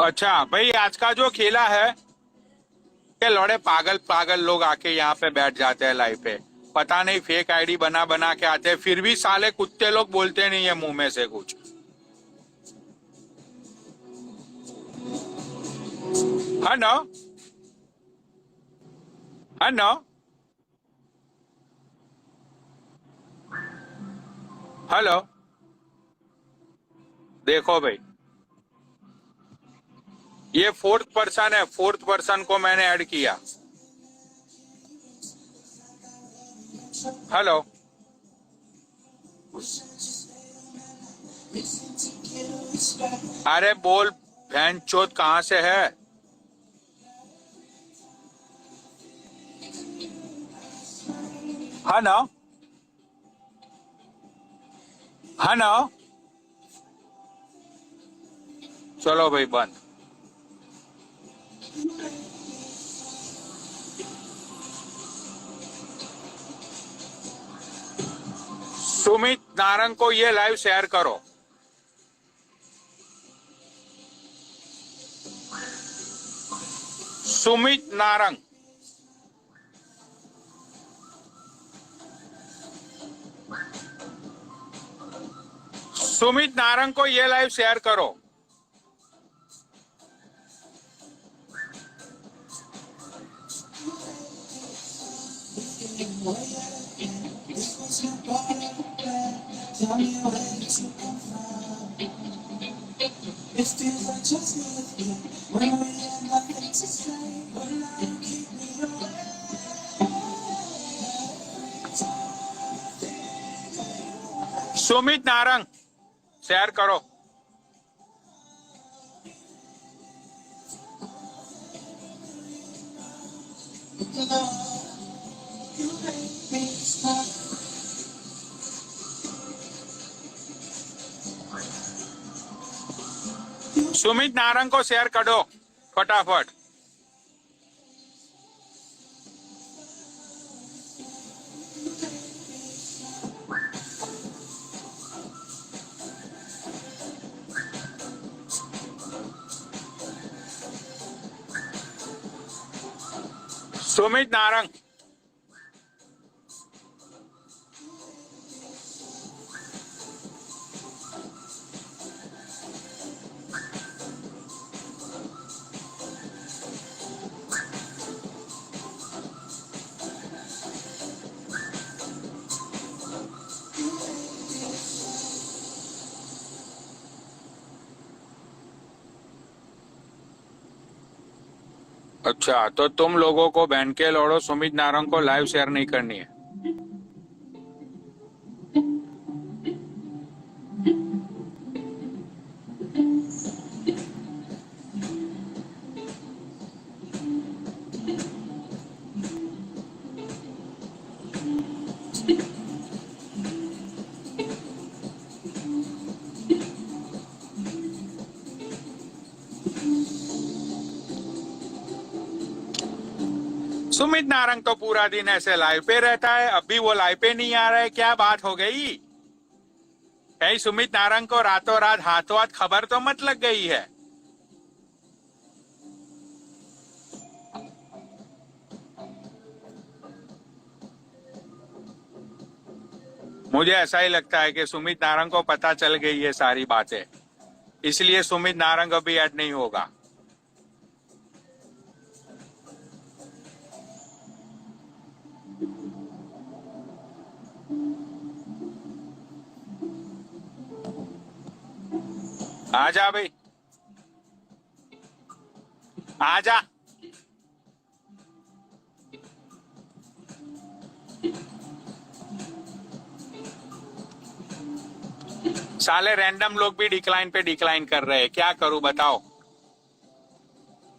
अच्छा भाई, आज का जो खेला है के लौड़े पागल पागल लोग आके यहाँ पे बैठ जाते हैं लाइव पे। पता नहीं फेक आईडी बना बना के आते हैं, फिर भी साले कुत्ते लोग बोलते नहीं है मुंह में से कुछ। है ना? है ना? हेलो। देखो भाई, ये फोर्थ पर्सन है, फोर्थ पर्सन को मैंने ऐड किया। हेलो। अरे बोल, बहन चोद कहाँ से है? है ना? है ना? चलो भाई बंद। सुमित नारंग को ये लाइव शेयर करो। सुमित नारंग, सुमित नारंग को ये लाइव शेयर करो। सुमित नारंग शेयर करो। सुमित नारंग को शेयर कर दो फटाफट। सुमित नारंग, अच्छा तो तुम लोगों को बहन के लौड़ो सुमित नारंग को लाइव शेयर नहीं करनी है। सुमित नारंग तो पूरा दिन ऐसे लाइव पे रहता है, अभी वो लाइव पे नहीं आ रहा है, क्या बात हो गई? कहीं सुमित नारंग को रातों रात हाथों हाथ खबर तो मत लग गई है? मुझे ऐसा ही लगता है कि सुमित नारंग को पता चल गई है सारी बातें, इसलिए सुमित नारंग अभी ऐड नहीं होगा। आजा भाई, आजा। साले रैंडम लोग भी डिक्लाइन पे डिक्लाइन कर रहे हैं, क्या करूं बताओ?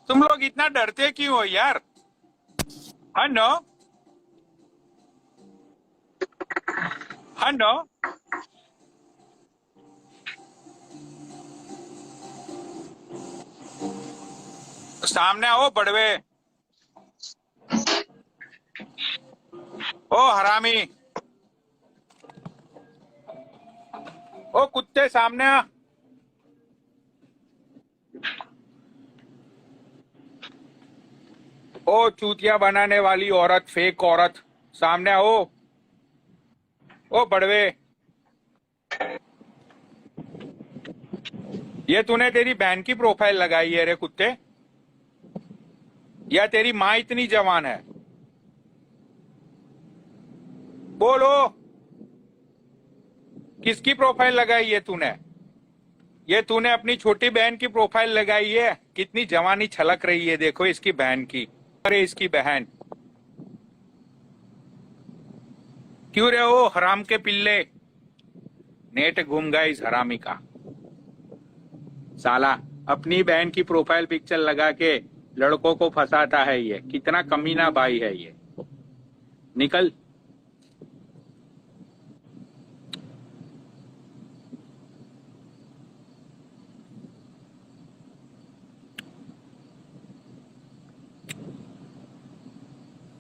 तुम लोग इतना डरते क्यों हो यार? हाँ नो, हाँ नो। सामने आओ बड़वे। ओ हरामी, ओ कुत्ते सामने आ। ओ चूतिया बनाने वाली औरत, फेक औरत, सामने आओ। ओ बड़वे, ये तूने तेरी बहन की प्रोफाइल लगाई है रे कुत्ते, या तेरी माँ इतनी जवान है? बोलो, किसकी प्रोफाइल लगाई है तूने? ये तूने अपनी छोटी बहन की प्रोफाइल लगाई है। कितनी जवानी छलक रही है, देखो इसकी बहन की। अरे इसकी बहन, क्यों रे हो हराम के पिल्ले? नेट घूम गया इस हरामी का साला। अपनी बहन की प्रोफाइल पिक्चर लगा के लड़कों को फंसाता है। ये कितना कमीना भाई है ये। निकल।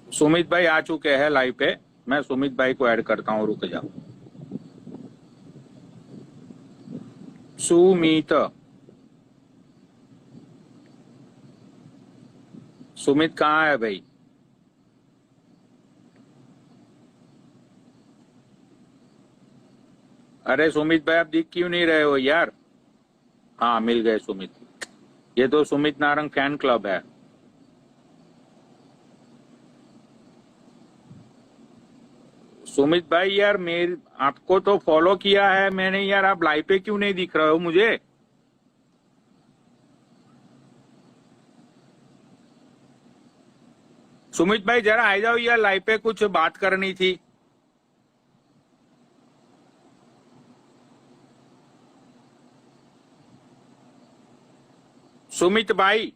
सुमित भाई आ चुके हैं लाइव पे। मैं सुमित भाई को ऐड करता हूँ, रुक जाओ। सुमित, सुमित कहाँ है भाई? अरे सुमित भाई आप दिख क्यों नहीं रहे हो यार? हाँ मिल गए सुमित। ये तो सुमित नारंग फैन क्लब है। सुमित भाई यार, मेरे आपको तो फॉलो किया है मैंने यार, आप लाइव पे क्यों नहीं दिख रहे हो मुझे? सुमित भाई जरा आ जाओ यार, लाइव पे कुछ बात करनी थी। सुमित भाई,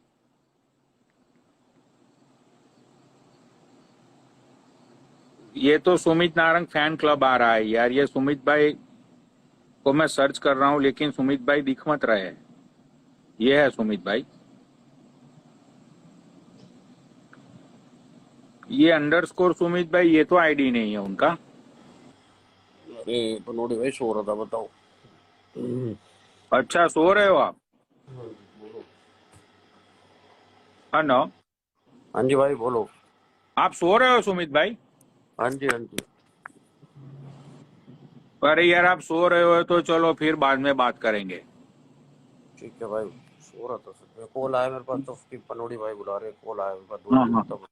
ये तो सुमित नारंग फैन क्लब आ रहा है यार। ये सुमित भाई को मैं सर्च कर रहा हूँ लेकिन सुमित भाई दिख मत रहे हैं। ये है सुमित भाई, ये अंडरस्कोर सुमित भाई, ये तो आईडी नहीं है उनका। अरे पनोड़ी भाई सो रहा था, बताओ। अच्छा सो रहे हो आप? हाँ ना, हाँ जी भाई बोलो। आप सो रहे हो सुमित भाई? हाँ जी हाँ जी। अरे यार आप सो रहे हो तो चलो फिर बाद में बात करेंगे। ठीक है भाई, सो रहा था सर, कॉल आया मेरे पास तो फिर पनोड़ी भाई बुला रहे, कॉल आया मेरे पास हाँ 2 दिन हाँ तक।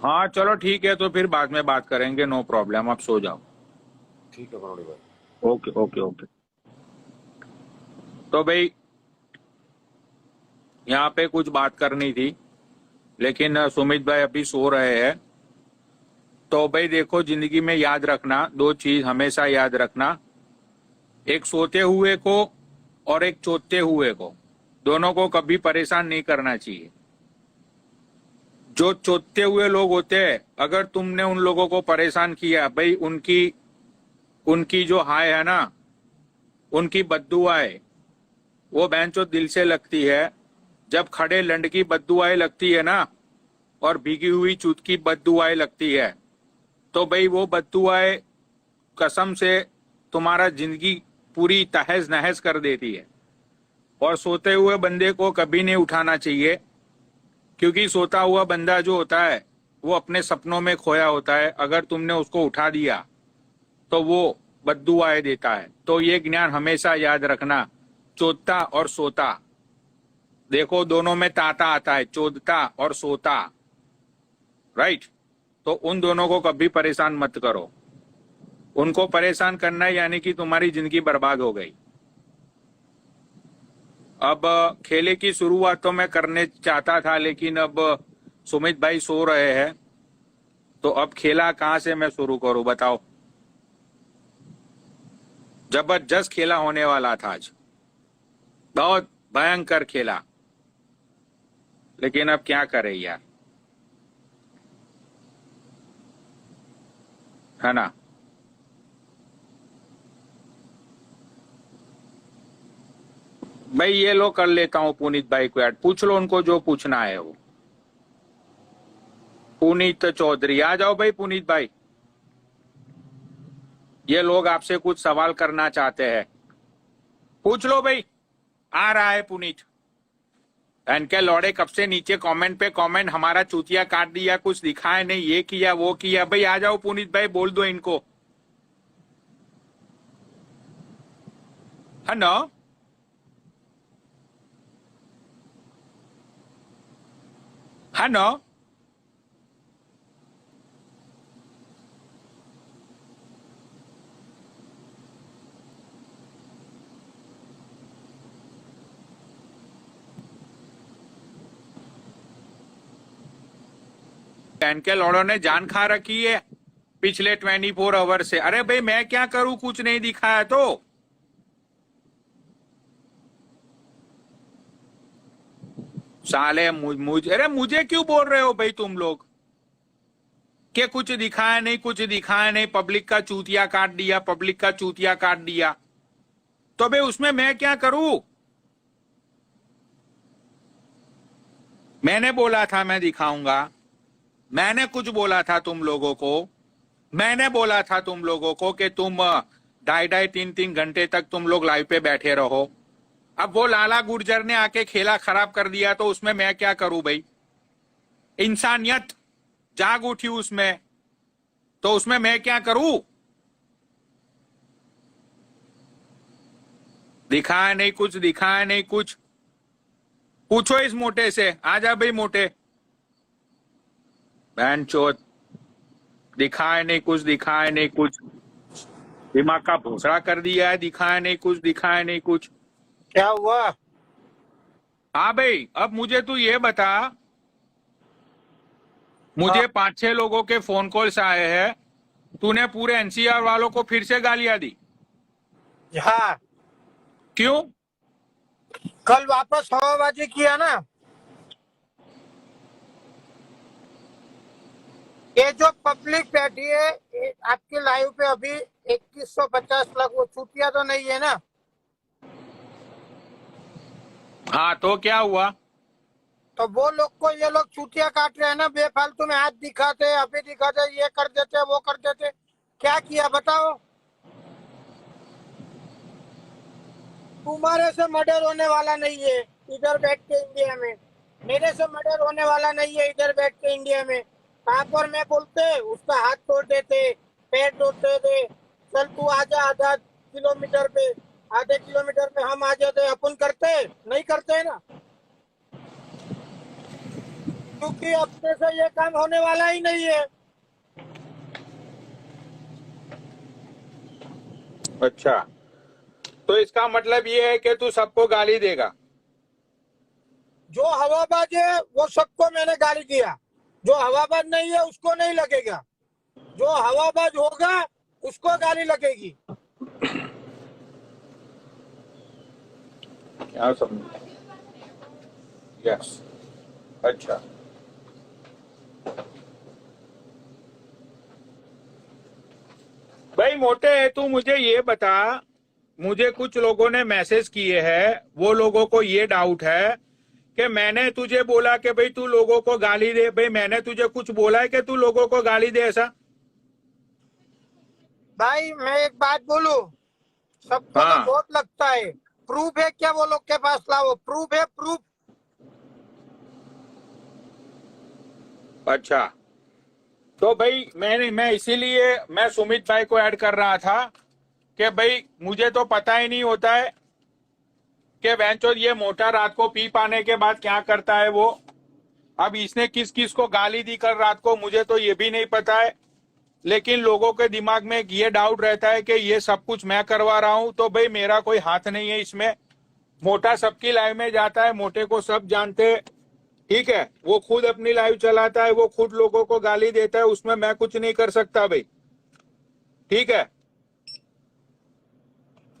हाँ चलो ठीक है, तो फिर बाद में बात करेंगे, नो प्रॉब्लम, आप सो जाओ। ठीक है पनोड़ी भाई। Okay okay okay. तो भाई यहाँ पे कुछ बात करनी थी लेकिन सुमित भाई अभी सो रहे हैं। तो भाई देखो, जिंदगी में याद रखना, 2 चीज हमेशा याद रखना। एक सोते हुए को और एक चोते हुए को, दोनों को कभी परेशान नहीं करना चाहिए। जो चोते हुए लोग होते हैं, अगर तुमने उन लोगों को परेशान किया भाई, उनकी उनकी जो हाय है ना, उनकी बद्दुआएं, वो बहनचोद दिल से लगती है। जब खड़े लंड की बद्दुआएं लगती है ना, और भीगी हुई चूत की बद्दुआएं लगती है, तो भाई वो बद्दुआएं कसम से तुम्हारा जिंदगी पूरी तहस नहस कर देती है। और सोते हुए बंदे को कभी नहीं उठाना चाहिए, क्योंकि सोता हुआ बंदा जो होता है वो अपने सपनों में खोया होता है। अगर तुमने उसको उठा दिया तो वो बद्दुआएं देता है। तो ये ज्ञान हमेशा याद रखना, चोदता और सोता, देखो दोनों में ताता आता है, चोदता और सोता, राइट? तो उन दोनों को कभी परेशान मत करो। उनको परेशान करना है यानी कि तुम्हारी जिंदगी बर्बाद हो गई। अब खेले की शुरुआत तो मैं करने चाहता था लेकिन अब सुमित भाई सो रहे हैं, तो अब खेला कहां से मैं शुरू करूं बताओ? जबरदस्त खेला होने वाला था आज, बहुत भयंकर खेला, लेकिन अब क्या करें यार, है ना? भाई ये लो, कर लेता हूँ पुनीत भाई को ऐड, पूछ लो उनको जो पूछना है वो। पुनीत चौधरी आ जाओ भाई। पुनीत भाई, ये लोग आपसे कुछ सवाल करना चाहते हैं, पूछ लो भाई। आ रहा है पुनीत, एंड के लौड़े कब से नीचे कमेंट पे कमेंट, हमारा चूतिया काट दिया, कुछ दिखाया नहीं, ये किया वो किया। भाई आ जाओ पुनीत भाई, बोल दो इनको, है ना। है ना। बहन के लौड़ों ने जान खा रखी है पिछले 24 आवर से। अरे भाई मैं क्या करूं, कुछ नहीं दिखाया तो। साले अरे मुझे क्यों बोल रहे हो भाई तुम लोग कि कुछ दिखाया नहीं, कुछ दिखाया नहीं, पब्लिक का चूतिया काट दिया, पब्लिक का चूतिया काट दिया। तो भाई उसमें मैं क्या करूं। मैंने बोला था मैं दिखाऊंगा, मैंने कुछ बोला था तुम लोगों को, मैंने बोला था तुम लोगों को कि तुम 2.5-3 घंटे तक तुम लोग लाइव पे बैठे रहो। अब वो लाला गुर्जर ने आके खेला खराब कर दिया, तो उसमें मैं क्या करूं भाई। इंसानियत जाग उठी उसमें, तो उसमें मैं क्या करूं। दिखाया नहीं कुछ, दिखाया नहीं कुछ। पूछो इस मोटे से, आजा भाई मोटे, बहन चोद। दिखाया नहीं कुछ, दिखाया नहीं कुछ, दिमाग का भूसड़ा कर दिया है। दिखाया नहीं कुछ, दिखाया नहीं कुछ। क्या हुआ? हाँ भाई, अब मुझे तू ये बता, मुझे 5-6 लोगों के फोन कॉल्स आए हैं, तूने पूरे एनसीआर वालों को फिर से गालियां दी, हाँ, क्यों। कल वापस हवाबाजी किया ना। ये जो पब्लिक बैठी है आपके लाइव पे अभी 2150 लाख, वो छुट्टियां तो नहीं है ना। हाँ तो क्या हुआ। तो वो लोग को ये लोग छुट्टियां काट रहे हैं ना, बेफालतू में हाथ दिखाते, अभी दिखाते, ये कर देते, वो कर देते। क्या किया बताओ। तुम्हारे से मर्डर होने वाला नहीं है इधर बैठ के इंडिया में, मेरे से मर्डर होने वाला नहीं है इधर बैठ के इंडिया में। कहाँ पर मैं बोलते उसका हाथ तोड़ देते, पैर तोड़ देते, चल तू आजा आधा किलोमीटर पे, आधे किलोमीटर पे हम आ जाते, अपन करते नहीं करते ना, क्योंकि अपने से ये काम होने वाला ही नहीं है। अच्छा, तो इसका मतलब ये है कि तू सबको गाली देगा। जो हवाबाज है वो सबको मैंने गाली दिया, जो हवाबाज नहीं है उसको नहीं लगेगा, जो हवाबाज होगा उसको गाली लगेगी। क्या समझ। यस, अच्छा। भाई मोटे, तू मुझे ये बता, मुझे कुछ लोगों ने मैसेज किए हैं, वो लोगों को ये डाउट है कि मैंने तुझे बोला कि भाई तू लोगों को गाली दे। भाई मैंने तुझे कुछ बोला है कि तू लोगों को गाली दे ऐसा। भाई मैं एक बात बोलूं, सबको हाँ। तो बहुत लगता है, प्रूफ है क्या वो लोग के पास, लाओ प्रूफ है, प्रूफ। अच्छा, तो भाई मैं इसीलिए मैं सुमित भाई को ऐड कर रहा था कि भाई मुझे तो पता ही नहीं होता है कि बेंचो ये मोटा रात को पी पाने के बाद क्या करता है वो। अब इसने किस किस को गाली दी कल रात को, मुझे तो ये भी नहीं पता है। लेकिन लोगों के दिमाग में ये डाउट रहता है कि ये सब कुछ मैं करवा रहा हूं, तो भाई मेरा कोई हाथ नहीं है इसमें। मोटा सबकी लाइव में जाता है, मोटे को सब जानते हैं, ठीक है। वो खुद अपनी लाइव चलाता है, वो खुद लोगों को गाली देता है, उसमें मैं कुछ नहीं कर सकता भाई, ठीक है।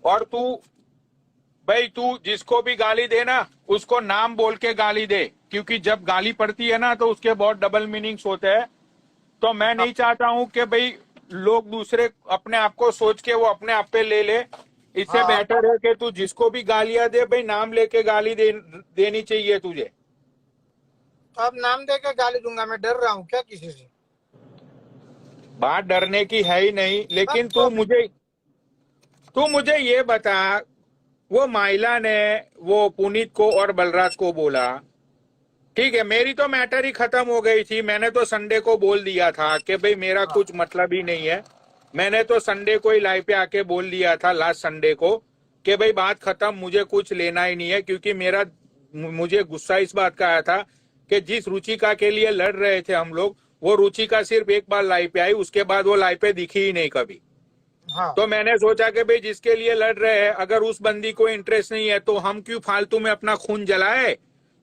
और तू जिसको भी गाली दे ना, उसको नाम बोल के गाली दे, क्योंकि जब गाली पड़ती है ना तो उसके बहुत डबल मीनिंग्स होते हैं। तो मैं नहीं चाहता हूं कि भाई लोग दूसरे अपने आप को सोच के वो अपने आप पे ले ले। इससे हाँ। बेटर है कि तू जिसको भी गालियां दे भाई नाम लेके गाली देनी चाहिए तुझे। तो अब नाम दे के गाली दूंगा, मैं डर रहा हूँ क्या किसी से? बात डरने की है ही नहीं, लेकिन तू मुझे ये बता, वो माइला ने वो पुनीत को और बलराज को बोला ठीक है, मेरी तो मैटर ही खत्म हो गई थी। मैंने तो संडे को बोल दिया था कि भाई मेरा हाँ कुछ मतलब ही नहीं है। मैंने तो संडे को ही लाइव पे आके बोल दिया था, लास्ट संडे को, कि भाई बात खत्म, मुझे कुछ लेना ही नहीं है। क्योंकि मुझे गुस्सा इस बात का आया था कि जिस रुचिका के लिए लड़ रहे थे हम लोग, वो रुचिका सिर्फ एक बार लाइव पे आई, उसके बाद वो लाइव पे दिखी ही नहीं कभी। हाँ तो मैंने सोचा कि भाई जिसके लिए लड़ रहे हैं, अगर उस बंदी को इंटरेस्ट नहीं है तो हम क्यों फालतू में अपना खून जलाए,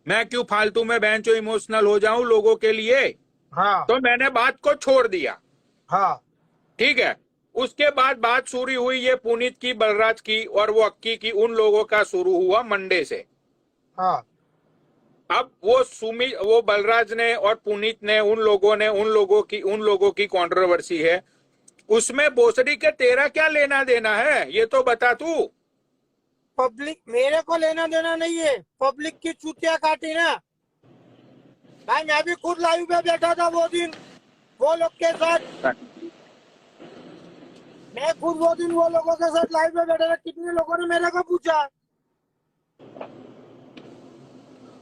मैं क्यों फालतू में बेंचो इमोशनल हो जाऊं लोगों के लिए। हाँ तो मैंने बात को छोड़ दिया। हाँ ठीक है, उसके बाद बात शुरू हुई ये पुनीत की, बलराज की और वो अक्की की, उन लोगों का शुरू हुआ मंडे से। हाँ अब वो बलराज ने और पुनीत ने, उन लोगों की कंट्रोवर्सी है। उसमें भोसड़ी के तेरा क्या लेना देना है, ये तो बता तू। पब्लिक, मेरे को लेना देना नहीं है, पब्लिक की चूतिया काटी ना भाई। मैं भी खुद लाइव पे बैठा था वो दिन, वो लोग के साथ। मैं खुद वो दिन वो लोगों के साथ लाइव पे बैठा था। कितने लोगों ने मेरे को पूछा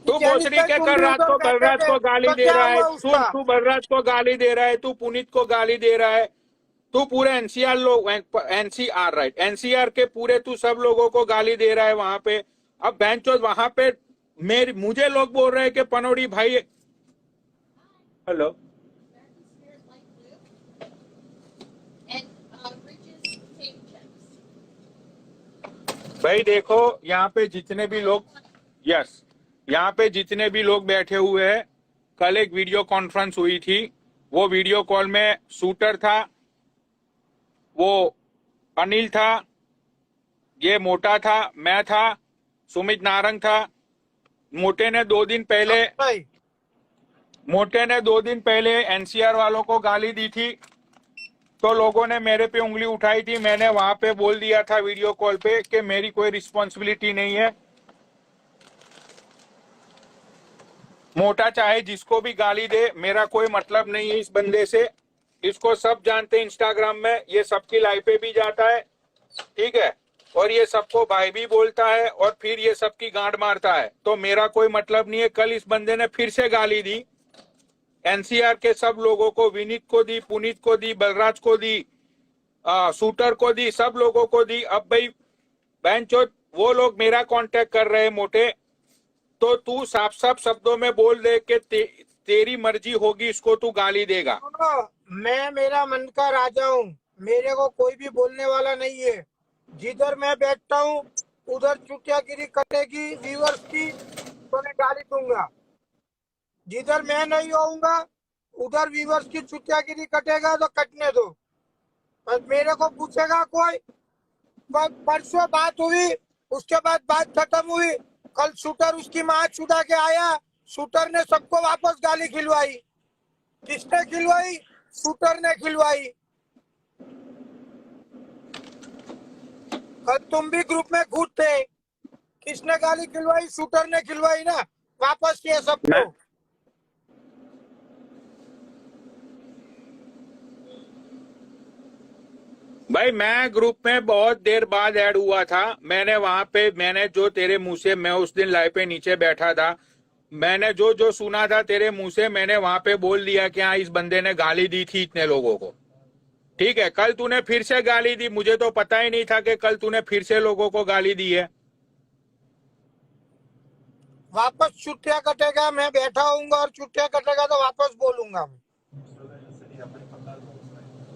कि तू जैनिस भोसड़ी भाई के तुम कर भी रात उधर को बैठे बलराज थे को गाली तो दे क्या रहा है, हुआ सुन, उसका? तू बलराज को गाली दे रहा है, तू पुनीत को गाली दे रहा है, तू पूरे एनसीआर लोग, एनसीआर राइट, एनसीआर के पूरे तू सब लोगों को गाली दे रहा है वहां पे। अब बेंचो वहां पे मुझे लोग बोल रहे हैं कि पनोड़ी भाई। हेलो। भाई देखो, यहाँ पे जितने भी लोग, यस, यहाँ पे जितने भी लोग बैठे हुए हैं, कल एक वीडियो कॉन्फ्रेंस हुई थी। वो वीडियो कॉल में शूटर था, वो अनिल था, ये मोटा था, मैं था, सुमित नारंग था। मोटे ने दो दिन पहले भाई मोटे ने 2 दिन पहले एनसीआर वालों को गाली दी थी। तो लोगों ने मेरे पे उंगली उठाई थी। मैंने वहां पे बोल दिया था वीडियो कॉल पे कि मेरी कोई रिस्पॉन्सिबिलिटी नहीं है। मोटा चाहे जिसको भी गाली दे, मेरा कोई मतलब नहीं है इस बंदे से। इसको सब जानते हैं, इंस्टाग्राम में ये सबकी लाइफ पे भी जाता है, ठीक है, और ये सबको भाई भी बोलता है, और फिर ये सबकी गांड मारता है। तो मेरा कोई मतलब नहीं है। कल इस बंदे ने फिर से गाली दी एनसीआर के सब लोगों को, विनीत को दी, पुनीत को दी, बलराज को दी, शूटर को दी, सब लोगों को दी। अब भाई बैंचोद वो लोग मेरा कांटेक्ट कर रहे हैं मोटे, तो तू साफ साफ शब्दों में बोल दे कि तेरी मर्जी होगी, इसको तू गाली देगा। सुनो, मैं मेरा मन का राजा हूँ, मेरे को कोई भी बोलने वाला नहीं है। जिधर मैं बैठता हूँ उधर चुटियागिरी कटेगी व्यूअर्स की तो मैं गाली दूंगा। जिधर मैं नहीं होऊंगा उधर व्यूअर्स की चुटियागिरी कटेगा तो कटने दो। बस मेरे को पूछेगा कोई, परसों बात हुई, उसके बाद बात खत्म हुई। कल शूटर उसकी माँ छुड़ा के आया, शूटर ने सबको वापस गाली खिलवाई। किसने खिलवाई? शूटर ने खिलवाई। कल तुम भी ग्रुप में खुद थे, किसने गाली खिलवाई? शूटर ने खिलवाई ना, वापस किए सबको। भाई मैं ग्रुप में बहुत देर बाद ऐड हुआ था। मैंने वहां पे, मैंने जो तेरे मुंह से, मैं उस दिन लाइव पे नीचे बैठा था, मैंने जो जो सुना था तेरे मुंह से, मैंने वहां पे बोल दिया कि हाँ इस बंदे ने गाली दी थी इतने लोगों को। ठीक है, कल तूने फिर से गाली दी, मुझे तो पता ही नहीं था कि कल तूने फिर से लोगों को गाली दी है। वापस छुट्टियां कटेगा, मैं बैठा हूँ और छुट्टियां कटेगा तो वापस बोलूंगा मैं।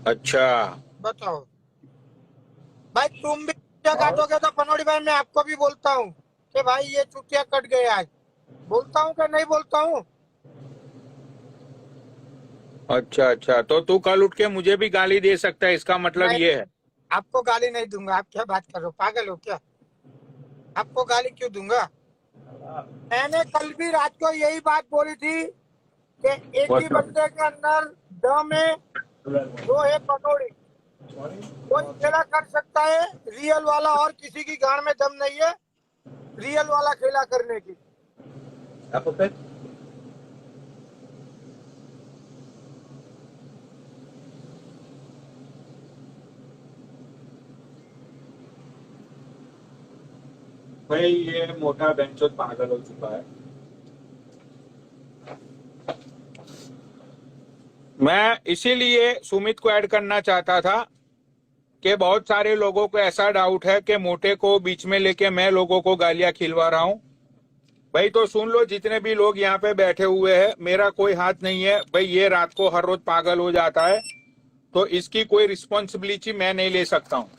अच्छा। बताओ भाई, तुम भी छुट्टियां काटोगे तो पनोड़ी भाई मैं आपको भी बोलता हूँ कि भाई ये छुट्टियां कट गए आज। बोलता हूँ कि नहीं बोलता हूँ? अच्छा अच्छा, तो तू कल उठ के मुझे भी गाली दे सकता है, इसका मतलब नहीं, ये है। आपको गाली नहीं दूंगा। आप क्या बात कर रहे हो, पागल हो क्या? आपको गाली क्यों दूंगा? मैंने कल भी रात को यही बात बोली थी कि एक ही बंदे के अंदर दम है, वो है पनोड़ी। कोई खेला कर सकता है रियल वाला, और किसी की गाड़ में दम नहीं है रियल वाला खेला करने की। भाई ये मोटा बेंचोद पागल हो चुका है। मैं इसीलिए सुमित को ऐड करना चाहता था कि बहुत सारे लोगों को ऐसा डाउट है कि मोटे को बीच में लेके मैं लोगों को गालियां खिलवा रहा हूं। भाई तो सुन लो, जितने भी लोग यहाँ पे बैठे हुए हैं, मेरा कोई हाथ नहीं है भाई। ये रात को हर रोज पागल हो जाता है तो इसकी कोई रिस्पॉन्सिबिलिटी मैं नहीं ले सकता हूँ।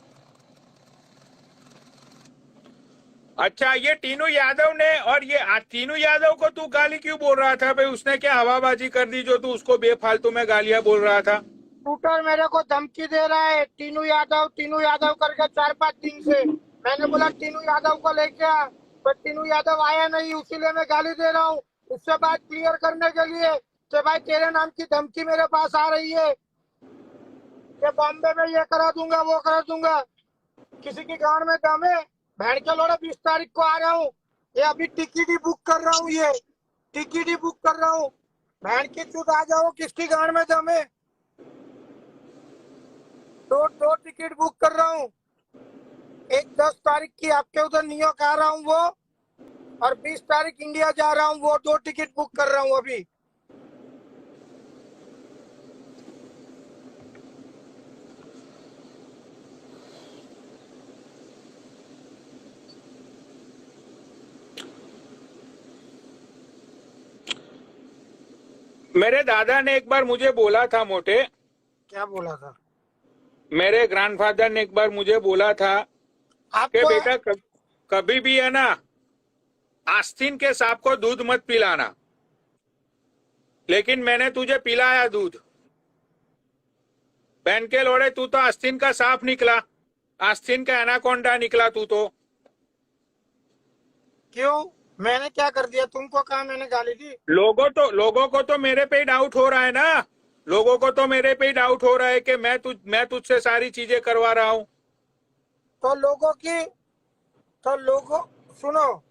अच्छा, ये टीनू यादव ने, और ये टीनू यादव को तू गाली क्यों बोल रहा था भाई? उसने क्या हवाबाजी कर दी जो तू उसको बेफालतू में गालियां बोल रहा था? शूटर मेरे को धमकी दे रहा है, टीनू यादव करके 4-5 दिन से। मैंने बोला टीनू यादव को लेके आ, पर टीनू यादव आया नहीं, उसीलिए मैं गाली दे रहा हूँ। उससे बात क्लियर करने के लिए कि भाई तेरे नाम की धमकी मेरे पास आ रही है कि बॉम्बे में ये करा दूंगा वो करा दूंगा। किसी की गांड में दम है? भैंड के लोड़ा 20 तारीख को आ रहा हूँ, ये अभी टिकट ही बुक कर रहा हूँ, ये टिकट ही बुक कर रहा हूँ। भैंड की चूत आ जाओ, किसकी गांड में दम है? दो टिकट बुक कर रहा हूँ, एक 10 तारीख की आपके उधर न्यूयॉर्क आ रहा हूँ वो, और 20 तारीख इंडिया जा रहा हूँ वो। 2 टिकट बुक कर रहा हूँ अभी। मेरे दादा ने एक बार मुझे बोला था मोटे, क्या बोला था? मेरे ग्रैंडफादर ने एक बार मुझे बोला था कि आपको बेटा कभी भी है ना, आस्तीन के सांप को दूध मत पिलाना। लेकिन मैंने तुझे पिलाया दूध। बहन के लोड़े, तू तो आस्तीन का सांप निकला, आस्तीन का एनाकोंडा निकला तू तो। क्यों? मैंने क्या कर दिया? तुमको कहा मैंने गाली दी? लोगों को तो मेरे पे ही डाउट हो रहा है ना। लोगों को तो मेरे पे ही डाउट हो रहा है कि मैं तुझसे सारी चीजें करवा रहा हूँ। तो लोगों सुनो,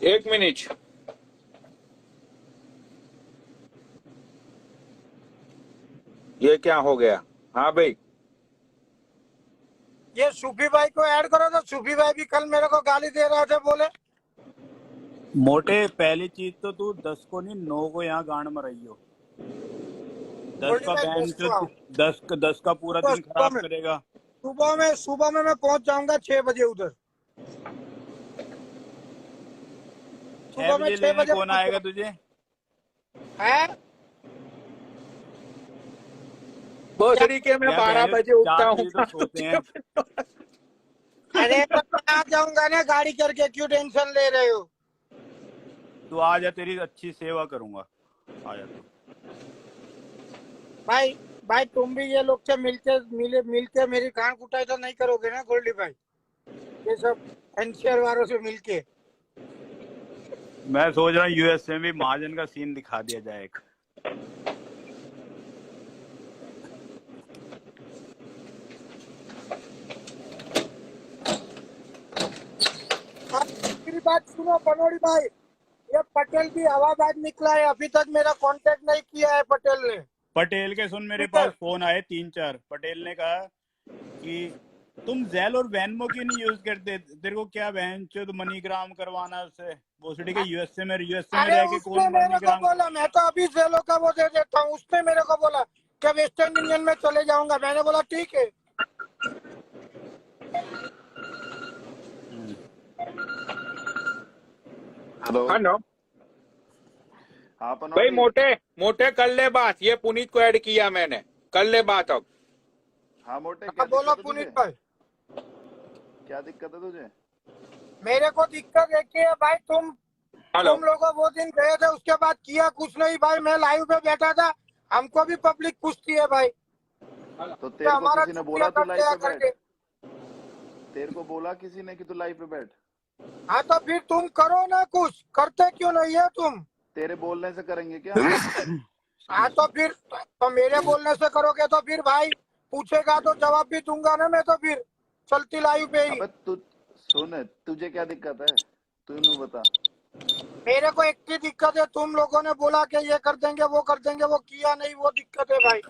एक मिनट, ये क्या हो गया? हाँ भाई, ये सूफी भाई को ऐड करो। तो सूफी भाई भी कल मेरे को गाली दे रहे थे, बोले मोटे पहली चीज तो तू 10 को नहीं 9 को यहाँ गांड मराई हो। 10 गोल्डी का भाई बहन पूछ रहा हूँ। 10 का पूरा दिन खराब करेगा। सुबह में मैं पहुंच जाऊंगा 6 बजे उधर। 6 बजे 6 लेने बजे कौन आएगा तुझे? है? भोसड़ी के मैं क्या 12 बहन, बजे 4 उठता हूँ। बजे तो सोते हैं। अरे तो मैं आ जाऊंगा ना गाड़ी करके, क्यों टेंशन ले रहे हो? तू आ जा, तेरी अच्छी सेवा करूंगा। आ जा तू। भाई तुम भी ये लोग से मिलके मेरी गांड कुटाई तो नहीं करोगे ना गोल्डी भाई? ये सब एनसीआर वालों से मिलके। मैं सोच रहा हूँ यूएस में भी महाजन का सीन दिखा दिया जाए एक। मेरी बात सुनो बनोड़ी भाई, ये पटेल भी हवाबाज निकला है, अभी तक मेरा कांटेक्ट नहीं किया है पटेल ने। पटेल के सुन, मेरे पास फोन आए 3-4। पटेल ने कहा कि तुम जेल और वैनमो क्यों नहीं यूज करते? तेरे को क्या बहन चो मनीग्राम करवाना उससे? भोसड़ी के यूएसए में अरे रह के उसने कौन मेरे को मनीग्राम? बोला, मैं तो अभी जेलों का वो दे देता हूँ। उसने मेरे को बोला कि वेस्टर्न यूनियन में चले जाऊंगा। मैंने बोला ठीक है। हेलो। हेलो हाँ भाई, पनौटी। मोटे कर ले बात। ये पुनीत को ऐड किया मैंने, कर ले बात अब। हाँ मोटे, हाँ क्या बोलो दिक्कत है पुनीत तुझे? भाई। क्या दिक्कत है तुझे? मेरे को दिक्कत है कि भाई हेलो, तुम लोग वो दिन गए थे, उसके बाद किया कुछ नहीं भाई। मैं लाइव पे बैठा था, हमको भी पब्लिक पूछती है भाई तो कि तेरे को हमारा किसी ने छुट्टियां बोला तू कट लाइव गया पे बैठ? करके। तेरे को बोला किसी ने कि तू लाइव पे बैठ? हाँ तो फिर तुम करो ना, कुछ करते क्यों नहीं है तुम? तेरे बोलने से करेंगे क्या? हाँ तो फिर तो मेरे बोलने से करोगे तो फिर भाई पूछेगा तो जवाब भी दूंगा ना मैं। तो फिर चलती लाइव पे ही। अबे तू सुन, तुझे क्या दिक्कत है? तू नू बता। मेरे को एक ही दिक्कत है, तुम लोगों ने बोला कि ये कर देंगे वो कर देंगे, वो किया नहीं, वो दिक्कत है भाई।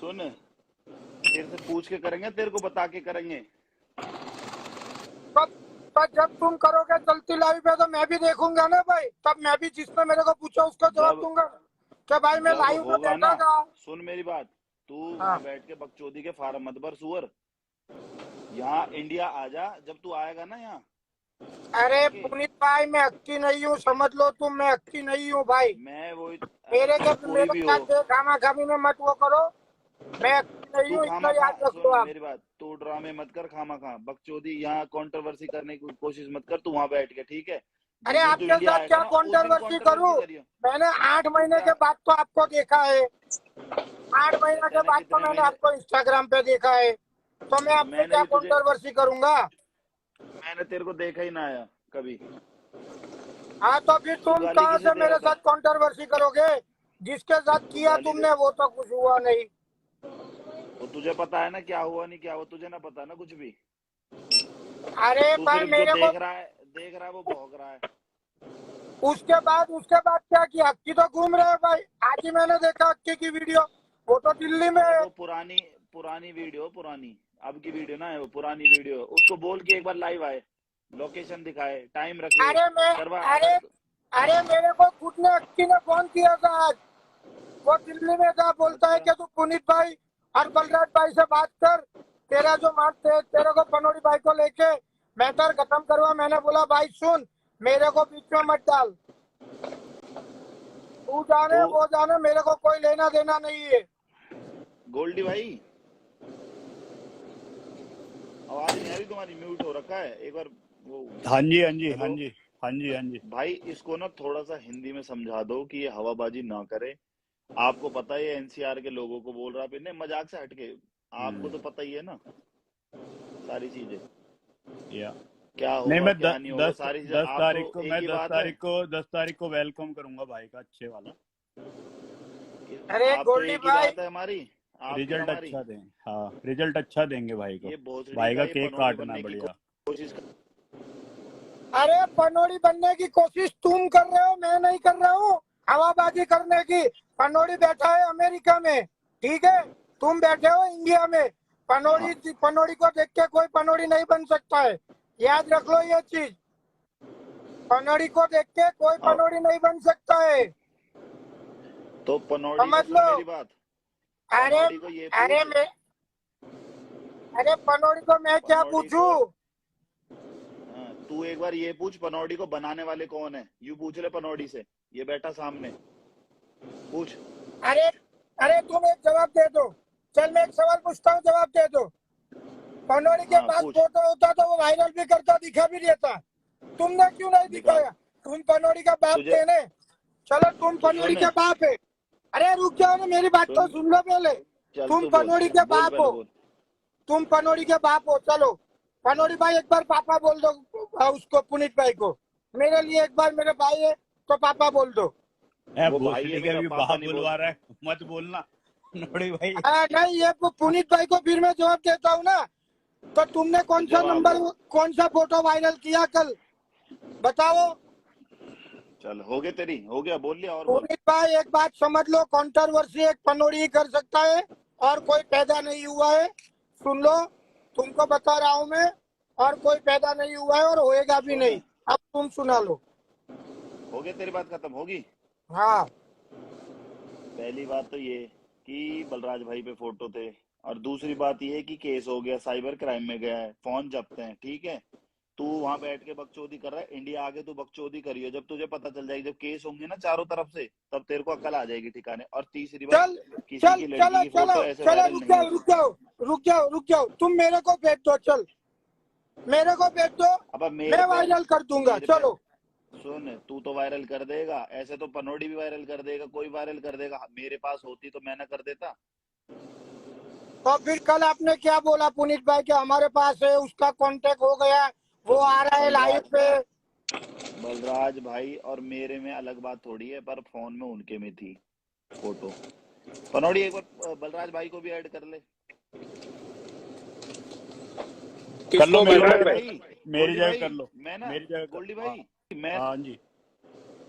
सुन, तेरे से पूछ के करेंगे, तेरे को बता के करेंगे। तो जब तुम करोगे चलती लाइव पे तो मैं भी देखूंगा ना भाई, तब मैं भी जिसने मेरे को पूछा उसका जवाब जब दूंगा कि भाई मैं जब लाइव में होगा बैठा ना, था। सुन मेरी बात, तू हाँ। वहां बैठ के बकचोदी के फार्म मत भर सुअर। यहाँ इंडिया आ जा, जब तू आएगा ना यहाँ, अरे ओके। पुनीत भाई मैं अक्की नहीं हूँ, समझ लो तुम, मैं अक्की नहीं हूँ भाई। मैं वो मेरे तू जब कोई मेरे भी हो, साथ खामा खामी में मत वो करो, मैं अक्की नहीं तू हूँ, इतना खामा खा, याद रख लो सुन आप। मेरी बात, तू ड्रामे मत कर खामा खा बकचोदी, यहाँ कंट्रोवर्सी करने की कोशिश मत कर तू वहां बैठ के, ठीक है। अरे जिस दिन तू आपके इंडिया साथ आएगा क्या ना, उस दिन कंट्रोवर्सी करूँ? कंट्रोवर्सी करियो। मैंने 8 तू महीने क्या, के बाद तो आपको देखा है, 8 महीने के तेने बाद तो कितने मैंने महीने, आपको इंस्टाग्राम पे देखा है, तो मैं आपसे मैंने क्या भी तुझे, कंट्रोवर्सी करूंगा? मैंने तेरे को देखा ही ना आया कभी। हाँ तो फिर तू तुम गाली कहाँ किसे से दे मेरे रखा साथ है, कंट्रोवर्सी करोगे? जिसके साथ तू किया गाली दे, तुमने वो तो कुछ हुआ नहीं। वो तुझे पता है ना क्या हुआ नहीं क्या हुआ, तुझे ना पता ना कुछ भी। अरे तू भाई सिर्फ जो मेरे को देख रहा है वो भौंक रहा है। उसके बाद क्या किया? अक्की तो घूम रहे हैं भाई, आज ही मैंने देखा अक्की की वीडियो, वो तो दिल्ली में अरे है। वो पुरानी पुरानी वीडियो, पुरानी, अब की वीडियो ना है वो, पुरानी वीडियो। उसको बोल के एक बार लाइव आए, लोकेशन दिखाए, टाइम रखे, अरे मैं करवा अरे अगर। अरे मेरे को खुद ने अक्की ने फोन किया था आज, वो दिल्ली में था, बोलता है अच्छा, कि तू पुनीत भाई और बलराज भाई से बात कर, तेरा जो मानते तेरे को पनोड़ी भाई को लेके मैटर खत्म करवा। मैंने बोला भाई सुन, मेरे को बीच में मत डाल, तू तो जाने वो जाने, मेरे को कोई लेना देना नहीं है। गोल्डी भाई, आवाज नहीं आ रही तुम्हारी, म्यूट हो रखा है एक बार वो। हाँ जी हाँ जी हाँ हेलो जी हाँ जी हाँ जी। भाई, इसको ना थोड़ा सा हिंदी में समझा दो कि ये हवाबाजी ना करे। आपको पता है ये एनसीआर के लोगों को बोल रहा है, नहीं मजाक से हटके, आपको तो पता ही है ना सारी चीजें, या क्या नहीं, होगा मैं क्या नहीं होगा, सारी चीजें। 10 आप तो तारीख को, एक मैं ही 10 बात है, तारीख को 10 तारीख को वेलकम करूंगा भाई का, अच्छे वाला अरे आप तो गोल्डी एक ही भाई, बात है हमारी, आपकी रिजल्ट हमारी। अच्छा देंगे। हाँ, रिजल्ट अच्छा देंगे भाई को। ये भोसड़ी भाई का का ये केक पनौड़ी काटना बनने की बढ़िया। कोशिश कर। अरे पनोड़ी बनने की कोशिश तुम कर रहे हो, मैं नहीं कर रहा हूँ हवाबाजी करने की। पनोड़ी बैठा है अमेरिका में, ठीक है, तुम बैठे हो इंडिया में। हाँ, पनोड़ी को देख के कोई पनोड़ी नहीं बन सकता है, याद रख लो ये चीज। पनोड़ी को देख के कोई अब पनोड़ी नहीं बन सकता है, तो पनौड़ी को समझ सुन लो। मेरी बात, अरे पनौड़ी को ये अरे पूछ, मैं अरे पनोड़ी को मैं क्या पनौड़ी पूछूं? को, तू एक बार ये पूछ पनौड़ी को बनाने वाले कौन है, यू पूछ ले पनौड़ी से, ये बैठा सामने, पूछ। अरे अरे तुम एक जवाब दे दो, चल मैं एक सवाल पूछता हूँ, जवाब दे दो। पनोड़ी के हाँ पास पूछ, फोटो होता तो वो वायरल भी करता, दिखा भी देता, तुमने क्यों नहीं दिखा दिखाया? तुम पनोड़ी का बाप तुझे, थे ने, चलो तुम तो पनोड़ी सुन, के बाप है। अरे रुक जाओ ना, मेरी बात तो सुन, सुन लो पहले। चल तुम तू बोल, पनोड़ी के बोल बाप पहले हो, बोल। तुम पनोड़ी के बाप हो। चलो पनोड़ी भाई एक बार पापा बोल दो उसको, पुनीत भाई को। मेरे लिए एक बार मेरे भाई है तो पापा बोल दो। वो भाई है भोसड़ी के मेरा, भी पापा बाप नहीं बोल। बुलवा रहा है, मत बोलना नोड़ी भाई। नहीं ये पुनीत भाई को फिर मैं जवाब देता हूँ ना। तो तुमने तो जवाब दे, कौन सा फोटो वायरल किया कल, बताओ। चल हो गया तेरी, हो गया, बोल लिया और बोल। पुनीत भाई एक बात समझ लो, कंट्रोवर्सी एक पनोड़ी ही कर सकता है, और कोई पैदा नहीं हुआ है। सुन लो, तुमको बता रहा हूँ मैं, और कोई पैदा नहीं हुआ है और होएगा भी सुन, नहीं। अब तुम सुना लो। हो गया, तेरी बात खत्म होगी। हाँ पहली बात तो ये कि बलराज भाई पे फोटो थे, और दूसरी बात ये कि केस हो गया, साइबर क्राइम में गया है, फोन जब्त है, ठीक है। तू वहां बैठ के बकचोदी कर रहा है, इंडिया आगे तू बकचोदी करियो, जब तुझे पता चल जाएगी, जब केस होंगे ना चारों तरफ से, तब तेरे को अक्ल आ जाएगी ठिकाने। और तीसरी बात, चल किसी चल की लड़की चलो की चलो फोटो ऐसे चलो, वायरल रुक नहीं जाओ होती। रुक जाओ रुक जाओ रुक जाओ, तुम मेरे को भेज दो, चल मेरे को भेज दो, अब मेरे मैं पे, वायरल कर दूंगा, मेरे पे चलो। सुन, तू तो वायरल कर देगा, ऐसे तो पनोड़ी भी वायरल कर देगा, कोई वायरल कर देगा, मेरे पास होती तो मैं ना कर देता। तो फिर कल आपने क्या बोला पुनीत भाई कि हमारे पास है, उसका कांटेक्ट हो गया, वो आ रहा है लाइव बलराज पे। बलराज भाई और मेरे में अलग बात थोड़ी है, पर फोन में उनके में थी फोटो। पनौड़ी एक बार बलराज भाई को भी ऐड कर ले। कर लो, किसको? मेरी बलराज गोल्डी जगह, भाई? भाई, मेरी गोल्डी जगह भाई, कर लो, मैं ना, मेरी जगह गोल्डी हाँ भाई, मैं हाँ जी।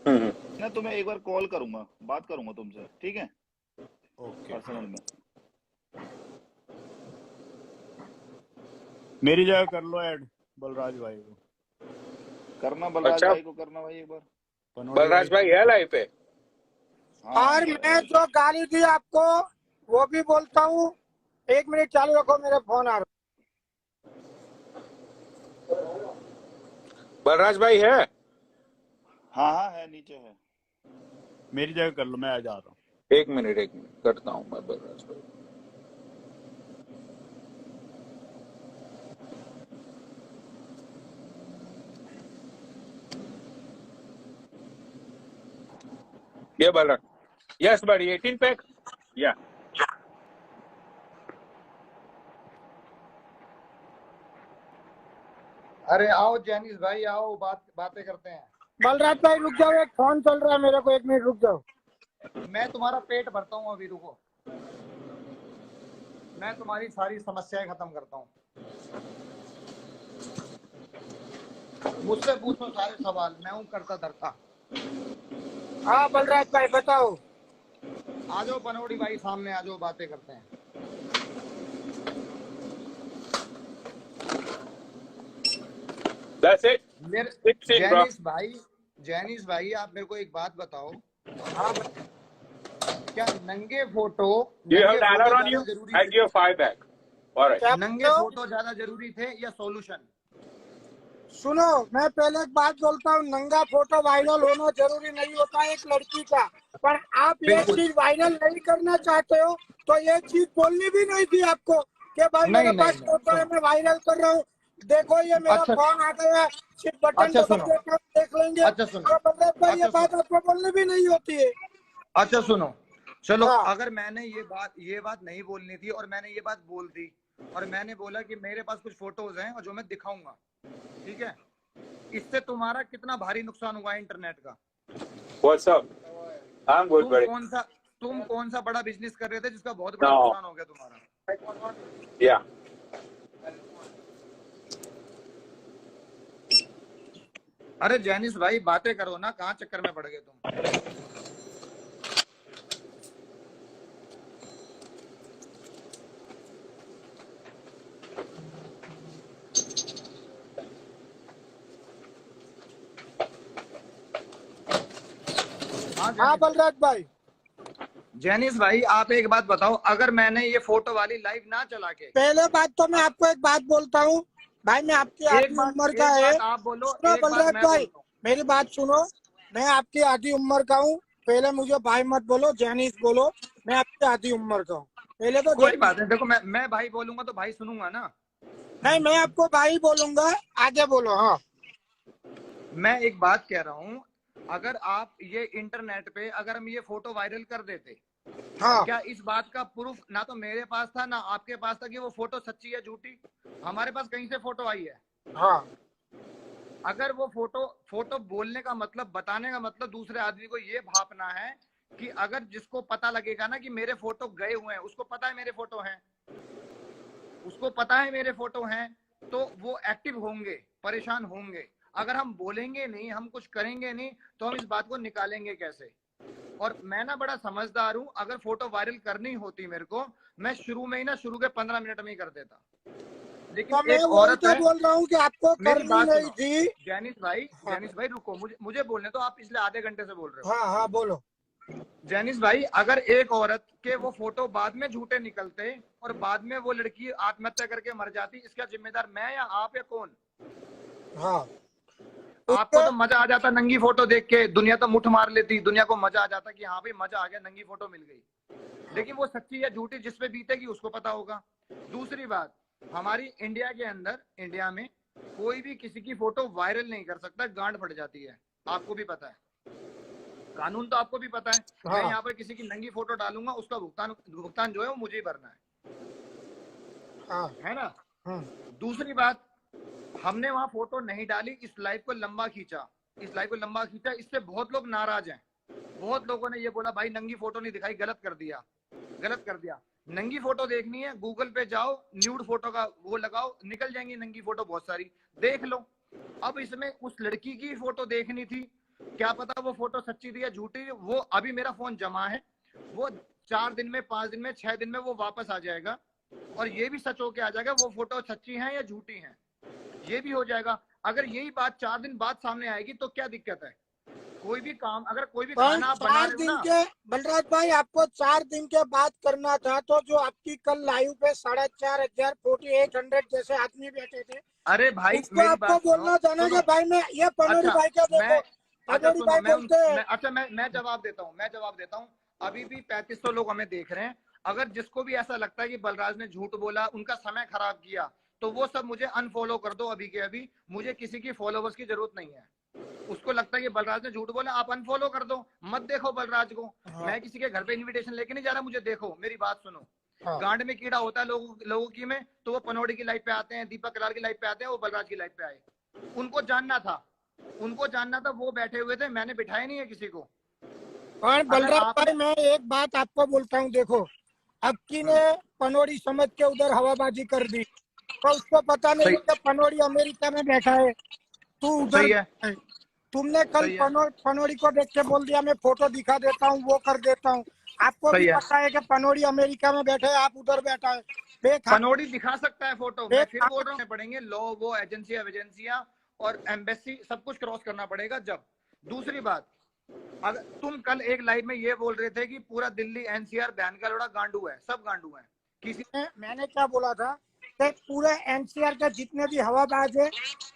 ना तुम्हें एक बार कॉल करूंगा, बात करूंगा तुमसे, ठीक है, ओके, पर्सनल में। मेरी जगह कर लो ऐड, बलराज भाई को। करना बलराज अच्छा। भाई को, करना भाई एक बार। पनोड़ी बलराज भाई है लाइव पे? हाँ और मैं जो गाली दी आपको वो भी बोलता हूँ। 1 मिनट चालू रखो, मेरा फोन आ रहा बलराज भाई है? हाँ हाँ है, नीचे है। मेरी जगह कर लो, मैं आ जाता हूँ। एक मिनट करता हूँ मैं बलराज भाई। ये बलराज, यस बड़ी 18 पैक या। अरे आओ जैनिस भाई, आओ बातें करते हैं। बलराज भाई रुक जाओ, एक फोन चल रहा है मेरे को, 1 मिनट रुक जाओ। मैं तुम्हारा पेट भरता हूँ, अभी रुको। मैं तुम्हारी सारी समस्याएं खत्म करता हूँ। मुझसे पूछो सारे सवाल, मैं हूँ करता धरता। हाँ बलराज भाई बताओ। आ जाओ पनौड़ी भाई, सामने आ जाओ, बातें करते हैं। That's it. मेरे 16 bro. जैनिस भाई आप मेरे को एक बात बताओ, हाँ क्या नंगे फोटो You have नंगे dollar फोटो on you? ज्यादा जरूरी I थे? give 5 back. All right. क्या नंगे बोलते हो? फोटो ज्यादा जरूरी थे या सॉल्यूशन? सुनो, मैं पहले एक बात बोलता हूँ, नंगा फोटो वायरल होना जरूरी नहीं होता है एक लड़की का। पर आप ये बिल्कुल। चीज वायरल नहीं करना चाहते हो तो ये चीज बोलनी भी नहीं थी आपको कि भाई नहीं, मेरे पास नहीं, फोटो है, सुनो। मैं वायरल कर रहा हूँ। देखो ये मेरा अच्छा। फोन आ गया, सिर्फ बटन अच्छा, दबा सुनो। देता हूँ, देख लेंगे। अच्छा, सुनो। तो बलराज भाई ये अच्छा, बात सुनो। आपको बोलनी भी नहीं होती है। अच्छा सुनो, चलो हाँ। अगर मैंने ये बात नहीं बोलनी थी और मैंने ये बात बोल दी और मैंने बोला कि मेरे पास कुछ फोटोज हैं और जो मैं दिखाऊंगा, ठीक है, इससे तुम्हारा कितना भारी नुकसान हुआ है इंटरनेट का? What's up? I'm good, buddy. तुम कौन सा बड़ा बिजनेस कर रहे थे जिसका बहुत बड़ा No. नुकसान हो गया तुम्हारा? Yeah. अरे जैनिस भाई बातें करो ना, कहाँ चक्कर में पड़ गए तुम? हाँ बलराज भाई। जैनिस भाई आप एक बात बताओ, अगर मैंने ये फोटो वाली लाइव ना चला के, पहले बात तो मैं आपको एक बात बोलता हूँ भाई, मैं आपकी आधी उम्र का है। आप बोलो, सुनो एक बात बलराज मैं भाई, बोलता हूँ। मेरी बात सुनो। मैं आपकी आधी उम्र का हूँ। पहले मुझे भाई मत बोलो, जैनिस बोलो। मैं आपकी आधी उम्र का हूँ। पहले तो कोई बात नहीं, देखो मैं भाई बोलूंगा तो भाई सुनूंगा ना। नहीं, मैं आपको भाई बोलूंगा, आगे बोलो। हाँ मैं एक बात कह रहा हूँ, अगर आप ये इंटरनेट पे अगर हम ये फोटो वायरल कर देते, हाँ क्या इस बात का प्रूफ ना तो मेरे पास था ना आपके पास था कि वो फोटो सच्ची है झूठी? हमारे पास कहीं से फोटो आई है? हाँ। अगर वो फोटो बोलने का मतलब, बताने का मतलब दूसरे आदमी को ये भापना है कि अगर जिसको पता लगेगा ना कि मेरे फोटो गए हुए हैं, उसको पता है मेरे फोटो हैं, उसको पता है मेरे फोटो हैं, तो वो एक्टिव होंगे, परेशान होंगे। अगर हम बोलेंगे नहीं, हम कुछ करेंगे नहीं, तो हम इस बात को निकालेंगे कैसे? और मैं ना बड़ा समझदार हूं, अगर फोटो वायरल करनी होती मेरे को, मैं शुरू के 15 मिनट में ही कर देता। लेकिन तो मैं एक वही औरत तो है, बोल रहा हूँ कि आपको मेरी करनी बात नहीं सुनो थी। जैनिस भाई रुको, मुझे बोलने तो, आप पिछले आधे घंटे से बोल रहे हो। हाँ हाँ बोलो। जैनिस भाई, अगर एक औरत के वो फोटो बाद में झूठे निकलते और बाद में वो लड़की आत्महत्या करके मर जाती, इसका जिम्मेदार मैं या आप या कौन? हाँ आपको तो मजा आ जाता नंगी फोटो देख के, दुनिया तो मुठ मार लेती, दुनिया को मजा आ जाता कि हाँ भाई मजा आ गया, नंगी फोटो मिल गई। लेकिन वो सच्ची या झूठी जिस पे बीतेगी उसको पता होगा। दूसरी बात, हमारी इंडिया के अंदर, इंडिया में कोई भी किसी की फोटो वायरल नहीं कर सकता, गांड फट जाती है, आपको भी पता है, कानून तो आपको भी पता है। हाँ। मैं यहाँ पर किसी की नंगी फोटो डालूंगा, उसका भुगतान जो है वो मुझे ही भरना है। हाँ। है ना? हम्म। दूसरी बात, हमने वहां फोटो नहीं डाली, इस लाइव को लंबा खींचा, इससे बहुत लोग नाराज हैं। बहुत लोगों ने ये बोला भाई नंगी फोटो नहीं दिखाई, गलत कर दिया। नंगी फोटो देखनी है, गूगल पे जाओ, न्यूड फोटो का वो लगाओ, निकल जाएंगी नंगी फोटो बहुत सारी, देख लो। अब इसमें उस लड़की की फोटो देखनी थी, क्या पता वो फोटो सच्ची थी या झूठी। वो अभी मेरा फोन जमा है, वो 4 दिन में, 5 दिन में, 6 दिन में वो वापस आ जाएगा और ये भी सच होके आ जाएगा वो फोटो सच्ची है या झूठी है। ये भी हो जाएगा। अगर यही बात 4 दिन बाद सामने आएगी तो क्या दिक्कत है? कोई भी काम, अगर कोई भी खाना आप बना 4 रहे हो दिन ना, के बलराज भाई आपको 4 दिन के बाद करना था, तो जो आपकी कल लाइव पे 4,500 4800 जैसे आदमी बैठे थे, अरे भाई उसको मेरी आपको बात सुनो, बोलना था ना कि सुनो। भाई मैं ये पनोड़ी अच्छा भाई का देखो, अच्छा पनोड़ी सुनो, भाई बोलते हैं। अच्छा मैं जवाब देता हूँ। अभी भी 3500 लोग हमें देख रहे हैं। अगर जिसको भी ऐसा लगता है कि बलराज ने झूठ बोला, उनका समय खराब किया, तो वो सब मुझे अनफॉलो कर दो अभी के अभी। मुझे किसी की फॉलोवर्स की जरूरत नहीं है। उसको लगता है कि बलराज ने झूठ बोला, आप अनफॉलो कर दो, मत देखो बलराज को। हाँ। मैं किसी के घर पे इनविटेशन लेके नहीं जा रहा, मुझे देखो, मेरी बात सुनो। हाँ। गांड में कीड़ा होता है लोगों की में, तो वो पनौड़ी की लाइफ पे आते हैं, दीपक कलाल की लाइफ पे आते हैं, वो बलराज की लाइफ पे आए। उनको जानना था, वो बैठे हुए थे, मैंने बिठाया नहीं है किसी को। और अगर बलराज आपने भाई मैं एक बात आपको बोलता हूँ, देखो अक्की ने पनोड़ी समझ के उधर हवाबाजी कर दी, तो उसको पता नहीं सही है कि पनोड़ी अमेरिका में बैठा है, तू उधर सही है, बैठा है। तुमने कल सही है, पनोड़ी को देख के बोल दिया मैं फोटो दिखा देता हूँ, वो कर देता हूँ। आपको भी सही है। पता है कि पनोड़ी अमेरिका में बैठे है, आप उधर बैठा है। बेखा पनौड़ी दिखा सकता है फोटो, मैं फिर बेखा बोल रहा हूँ, पड़ेंगे लॉ, वो एजेंसियां और एम्बेसी सब कुछ क्रॉस करना पड़ेगा जब। दूसरी बात, अगर तुम कल एक लाइव में ये बोल रहे थे कि पूरा दिल्ली एनसीआर बैन का लोड़ा गांडू है, सब गांडू है। किसी मैंने क्या बोला था कि पूरे एनसीआर के जितने भी हवाबाज है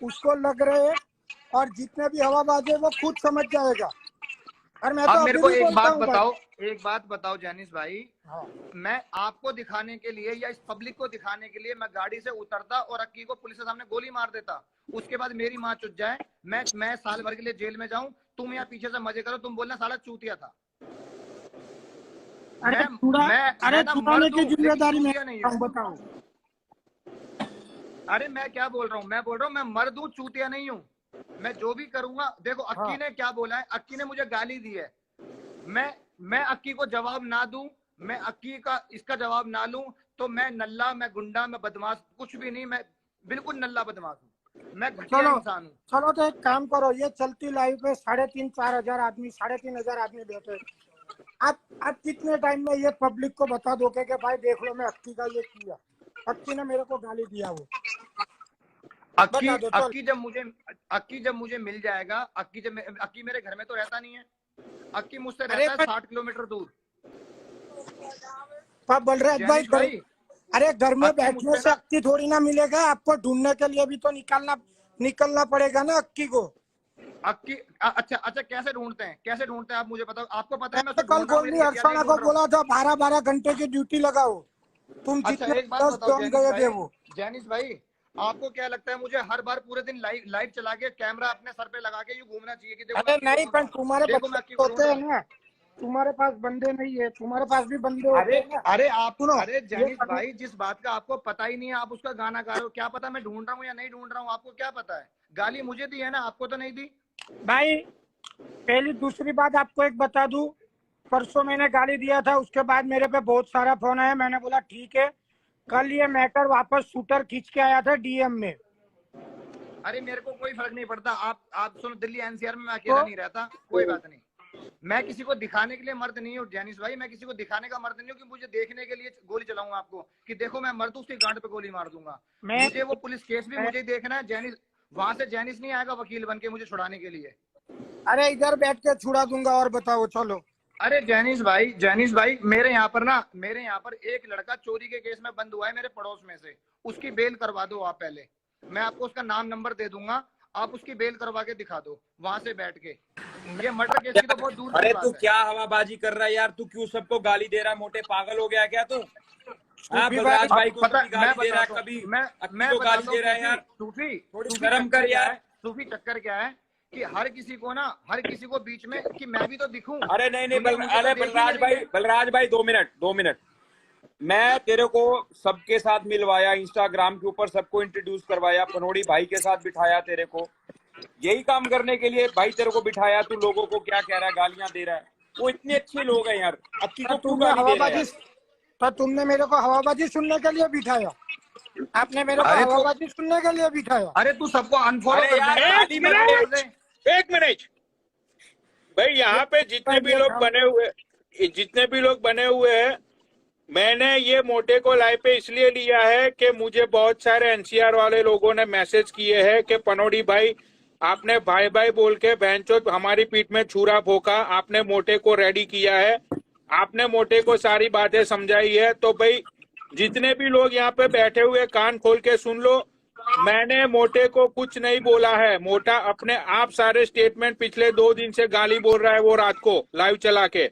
उसको लग रहे हैं, और जितने भी हवाबाज है वो खुद समझ जाएगा। और मैं तो अब मेरे अभी को भी एक बोलता बात हूँ भाई। बताओ, एक बात बताओ जैनिस भाई, हाँ। मैं आपको दिखाने के लिए या इस पब्लिक को दिखाने के लिए मैं गाड़ी से उतरता और अक्की को पुलिस के सामने गोली मार देता, उसके बाद मेरी माँ चुट जाए, मैं साल भर के लिए जेल में जाऊं, तुम यहाँ पीछे से मजे करो, तुम बोलना साला चूतिया था। अरे मैं ना छुड़ाने मर्द की हूँ लेकिन जिम्मेदारी मैं चूतिया नहीं हूँ। बताऊं। अरे मैं क्या बोल रहा हूँ, मैं बोल रहा हूँ मैं मर्द हूँ, चूतिया नहीं हूँ। मैं जो भी करूंगा, देखो अक्की हाँ। ने क्या बोला है, अक्की ने मुझे गाली दी है, मैं अक्की को जवाब ना दूं, मैं अक्की का इसका जवाब ना लूं, तो मैं नल्ला, मैं गुंडा, मैं बदमाश कुछ भी नहीं, मैं बिल्कुल नल्ला बदमाश हूँ, मैं घटिया चलो इंसान हूँ। चलो, तो एक काम करो, ये चलती लाइव पे 3,500-4,000 आदमी 3,500 आदमी बैठे, आप कितने टाइम में ये पब्लिक को बता दोगे कि भाई देख लो मैं अक्की का ये किया, अक्की ने मेरे को गाली दिया, वो बता दो। चल अक्की जब मुझे मिल जाएगा, अक्की मेरे घर में तो रहता नहीं है, अक्की मुझसे अरे रहता है 60 किलोमीटर दूर। बलराज भाई जैनिश भाई, अरे घर में अक्की बैठने मुझसे से ना, अक्की थोड़ी ना मिलेगा, आपको ढूंढने के लिए भी तो निकलना पड़ेगा ना अक्की को। अच्छा कैसे ढूंढते हैं आप मुझे बताओ, आपको पता है मैं मैंने उसे कल ढूंढ रहा हूँ गोली या नहीं अर्चना को ढूंढ रहा हूँ? बोला था 12-12 घंटे की ड्यूटी लगाओ, तुम अच्छा जितने एक बात 10 बताओ जॉन गए थे वो। जैनिस भाई, आपको क्या लगता है मुझे हर बार पूरे दिन लाइव चला के कैमरा अपने सर पे लगा के यूं घूमना चाहिए कि देखो मैं अरे अक्की को नहीं, ढूंढ रहा पर हूँ, तुम्हारे देखो मैं बच्चे अक्की को ढूंढ होते रहा हैं हूँ? ना, तुम्हारे पास बंदे नहीं है, तुम्हारे पास भी बंदे होते अरे हैं ना। अरे आप सुनो, अरे ये जैनिस भाई, जिस बात का आपको पता ही नहीं है, आप उसका गाना गा रहे हो, क्या पता मैं ढूंढ रहा हूँ या नहीं ढूंढ रहा हूँ, आपको क्या पता है? गाली मुझे दी है ना, आपको तो नहीं दी भाई पहली दूसरी बात आपको एक बता दूं, परसों मैंने गाली दिया था, उसके बाद मेरे पे बहुत सारा फोन आया, मैंने बोला ठीक है, कल ये मैटर वापस शूटर खींच के आया था डीएम में। अरे मेरे को कोई फर्क नहीं पड़ता, आप सुनो, दिल्ली एनसीआर में मैं अकेला नहीं रहता, कोई बात नहीं। मैं किसी को दिखाने के लिए मर्द नहीं हूँ जैनिस भाई, मैं किसी को दिखाने का मर्द नहीं हूँ कि मुझे देखने के लिए गोली चलाऊंगा आपको कि देखो मैं मर्द हूँ, उसकी गांड पे गोली मार दूंगा। मुझे वो पुलिस केस भी मुझे देखना है जैनिस, वहां से जैनिस नहीं आएगा वकील बन के मुझे छुड़ाने के लिए। अरे इधर बैठ के छुड़ा दूंगा, और बताओ। चलो अरे जैनिस भाई मेरे यहाँ पर एक लड़का चोरी के केस में बंद हुआ है मेरे पड़ोस में से, उसकी बेल करवा दो आप पहले, मैं आपको उसका नाम नंबर दे दूंगा, आप उसकी बेल करवा के दिखा दो वहां से बैठ के। ये मर्डर केस की तो बहुत दूर की अरे बात तू है। क्या हवाबाजी कर रहा है यार, तू क्यों सबको गाली दे रहा है? मोटे पागल हो गया क्या तू? हाँ, सूफी बलराज भाई, भाई को पता कभी गाली दे रहा है, बताता कभी हूँ, मैं अक्की को गाली दे रहा है यार। सूफी थोड़ी सूफी शर्म चक्कर कर क्या यार। है, सूफी चक्कर क्या है कि हर किसी को बीच में कि मैं भी तो दिखूं। अरे नहीं दुनिया मुझे तो अरे देख ही नहीं रही है। बलराज भाई 2 मिनट मैं तेरे को सबके साथ मिलवाया, इंस्टाग्राम के ऊपर सबको इंट्रोड्यूस करवाया, पनोड़ी भाई के साथ बिठाया तेरे को, यही काम करने के लिए भाई तेरे को बिठाया। तू लोगों को क्या कह रहा है, गालियां दे रहा है? वो इतने अच्छे लोग हैं यार, अक्की को क्यों तुमने गाली दे रहा है हवाबाजी, यार? तो तुमने मेरे को हवाबाजी सुनने के लिए बिठाया, आपने मेरे को अरे तो हवाबाजी सुनने के लिए बिठाया। अरे तू सबको अनफॉलो अरे कर यार, देना, गाली मत unfollow दे। कर दे। एक मिनट भाई, यहाँ पे जितने भी लोग बने हुए हैं मैंने ये मोटे को लाइव पे इसलिए लिया है कि मुझे बहुत सारे एनसीआर वाले लोगों ने मैसेज किए हैं कि पनोड़ी भाई आपने भाई भाई बोल के बहनचोद हमारी पीठ में छुरा भोंका, आपने मोटे को रेडी किया है, आपने मोटे को सारी बातें समझाई है। तो भाई जितने भी लोग यहाँ पे बैठे हुए कान खोल के सुन लो, मैंने मोटे को कुछ नहीं बोला है। मोटा अपने आप सारे स्टेटमेंट पिछले 2 दिन से गाली बोल रहा है वो रात को लाइव चला के।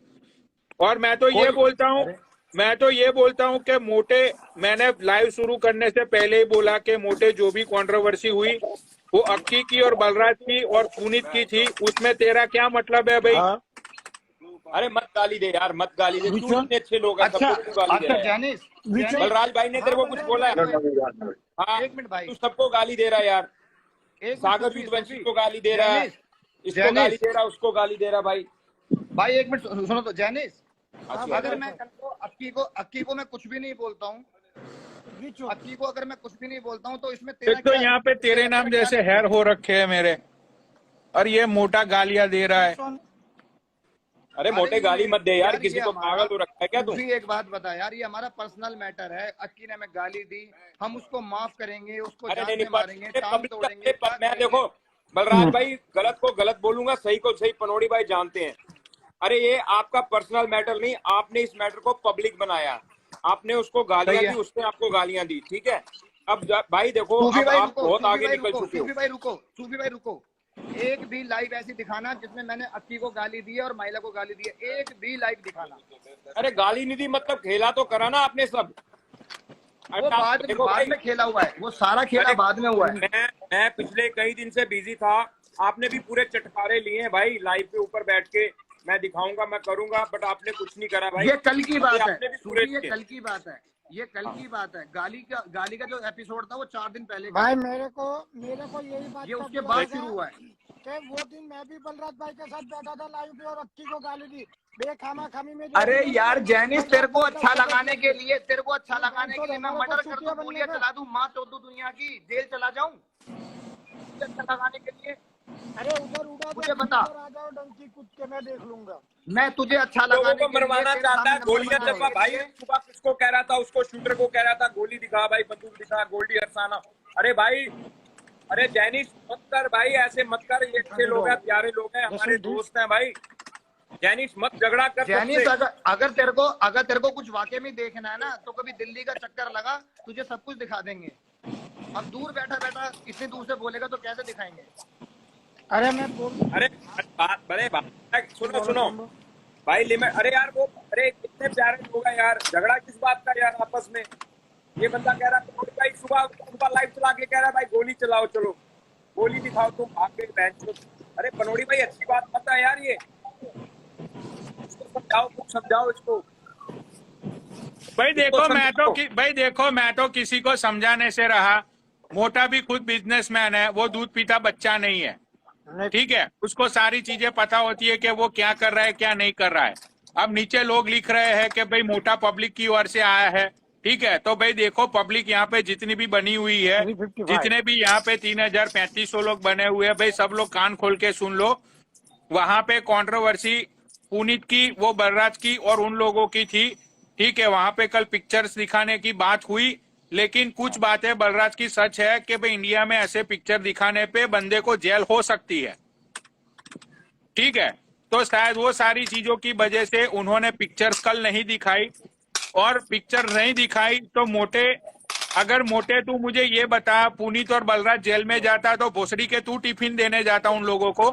और मैं तो ये बोलता हूँ कि मोटे, मैंने लाइव शुरू करने से पहले ही बोला कि मोटे जो भी कंट्रोवर्सी हुई वो अक्की की और बलराज की और पुनीत की थी, उसमें तेरा क्या मतलब है भाई? अरे मत गाली दे यार, मत गाली दे, तू इतने अच्छे लोग हैं, अच्छा सबको क्यों गाली दे रहा है? जैनिस बलराज भाई ने तेरे को कुछ बोला है? हाँ, एक मिनट भाई, तू सबको गाली दे रहा है यार। एक सागर युद्धवंशी को गाली दे रहा है, इसको गाली दे रहा है, उसको गाली दे रहा है भाई। भाई एक मिनट सुनो तो जैनिस, अच्छा, अगर मैं कल को अक्की को मैं कुछ भी नहीं बोलता हूँ, अक्की को अगर मैं कुछ भी नहीं बोलता हूँ तो इसमें तेरा एक तो यहाँ पे तेरे नाम जैसे हैर हो रखे हैं मेरे, और ये मोटा गालियां दे रहा है। अरे मोटे गाली मत दे यार, किसी को पागल हो रखा है क्या तू? एक बात बता यार, ये हमारा पर्सनल मैटर है। अक्की ने हमें गाली दी, हम उसको माफ करेंगे, उसको अरे जान नहीं से मारेंगे, टांग तोड़ेंगे। मैं देखो बलराज भाई गलत को गलत बोलूंगा, सही को सही पनोड़ी भाई जानते हैं। अरे ये आपका पर्सनल मैटर नहीं, आपने इस मैटर को पब्लिक बनाया, आपने उसको गालियां दी, उसने आपको गालियां दी, ठीक है? अब भाई देखो, अब आप बहुत आगे निकल चुके हो। सूफी भाई रुको, एक भी लाइव ऐसी दिखाना जिसमें मैंने अक्की को गाली दी है और महिला को गाली दी है, एक भी लाइव दिखाना। अरे गाली नहीं दी मतलब खेला तो करा ना आपने सब। वो बाद में खेला हुआ है, वो सारा खेला बाद में हुआ है। मैं पिछले कई दिन से बिजी था, आपने भी पूरे चटकारे लिए हैं भाई लाइव पे ऊपर बैठ के, मैं दिखाऊंगा, मैं करूंगा, बट आपने कुछ नहीं करा भाई। ये कल की बात है, ये कल की बात है, ये कल की बात है। गाली का जो एपिसोड था वो 4 दिन पहले का। भाई मेरे को यही बात, ये उसके बाद शुरू हुआ है कि वो दिन मैं भी बलराज भाई के साथ बैठा था लाइव पे और अक्की को गाली दी बेखामा खामी में। अरे यार जैनिस, तेरे को अच्छा लगाने के लिए मैं मर्डर कर दूं, गोलियां चला दूं, माँ चोद दूं दुनिया की, जेल चला जाऊं, अच्छा लगाने के लिए? अरे उधर उड़ा मुझे बता, आ जाओ डंकी कुछ के मैं देख लूंगा। मैं तुझे अच्छा लोगों लगाने को मरवाना चाहता है, गोलियां चलवा भाई। सुबह किसको कह रहा था, उसको शूटर को कह रहा था गोली दिखा भाई, बंदूक दिखा, गोल्डी अरसाना। अरे भाई, अरे जैनिस मत कर भाई, ऐसे मत कर, ये अच्छे लोग हैं, प्यारे लोग हैं, हमारे दोस्त हैं भाई। जैनिस मत झगड़ा कर। जैनिस अगर तेरे को कुछ वाकई में देखना है ना, तो कभी दिल्ली का चक्कर लगा, तुझे सब कुछ दिखा देंगे। अब दूर बैठा इतनी दूर से बोलेगा तो कैसे दिखाएंगे? अरे मैं अरे बात सुनो भाई, लिमिट। अरे यार वो, अरे कितने प्यारे लोग हैं यार, झगड़ा किस बात का यार आपस में? ये बंदा कह रहा है भाई, सुबह लाइव चला के कह रहा है भाई गोली चलाओ, चलो गोली दिखाओ, तुम भाग के बहन। अरे पनोड़ी भाई अच्छी बात मत है यार, ये समझाओ इसको। भाई देखो मैं तो किसी को समझाने से रहा। मोटा भी खुद बिजनेसमैन है, वो दूध पीता बच्चा नहीं है, ठीक है? उसको सारी चीजें पता होती है कि वो क्या कर रहा है क्या नहीं कर रहा है। अब नीचे लोग लिख रहे हैं कि भाई मोटा पब्लिक की ओर से आया है, ठीक है? तो भाई देखो पब्लिक यहाँ पे जितनी भी बनी हुई है, जितने भी यहाँ पे 3000-3500 लोग बने हुए हैं, भाई सब लोग कान खोल के सुन लो। वहां पे कंट्रोवर्सी पुनीत की, वो बलराज की और उन लोगों की थी, ठीक है? वहां पे कल पिक्चर्स दिखाने की बात हुई, लेकिन कुछ बातें बलराज की सच है कि भाई इंडिया में ऐसे पिक्चर दिखाने पे बंदे को जेल हो सकती है, ठीक है? तो शायद वो सारी चीजों की वजह से उन्होंने पिक्चर्स कल नहीं दिखाई, और पिक्चर नहीं दिखाई तो अगर मोटे तू मुझे ये बता, पुनीत और बलराज जेल में जाता तो भोसड़ी के तू टिफिन देने जाता उन लोगों को?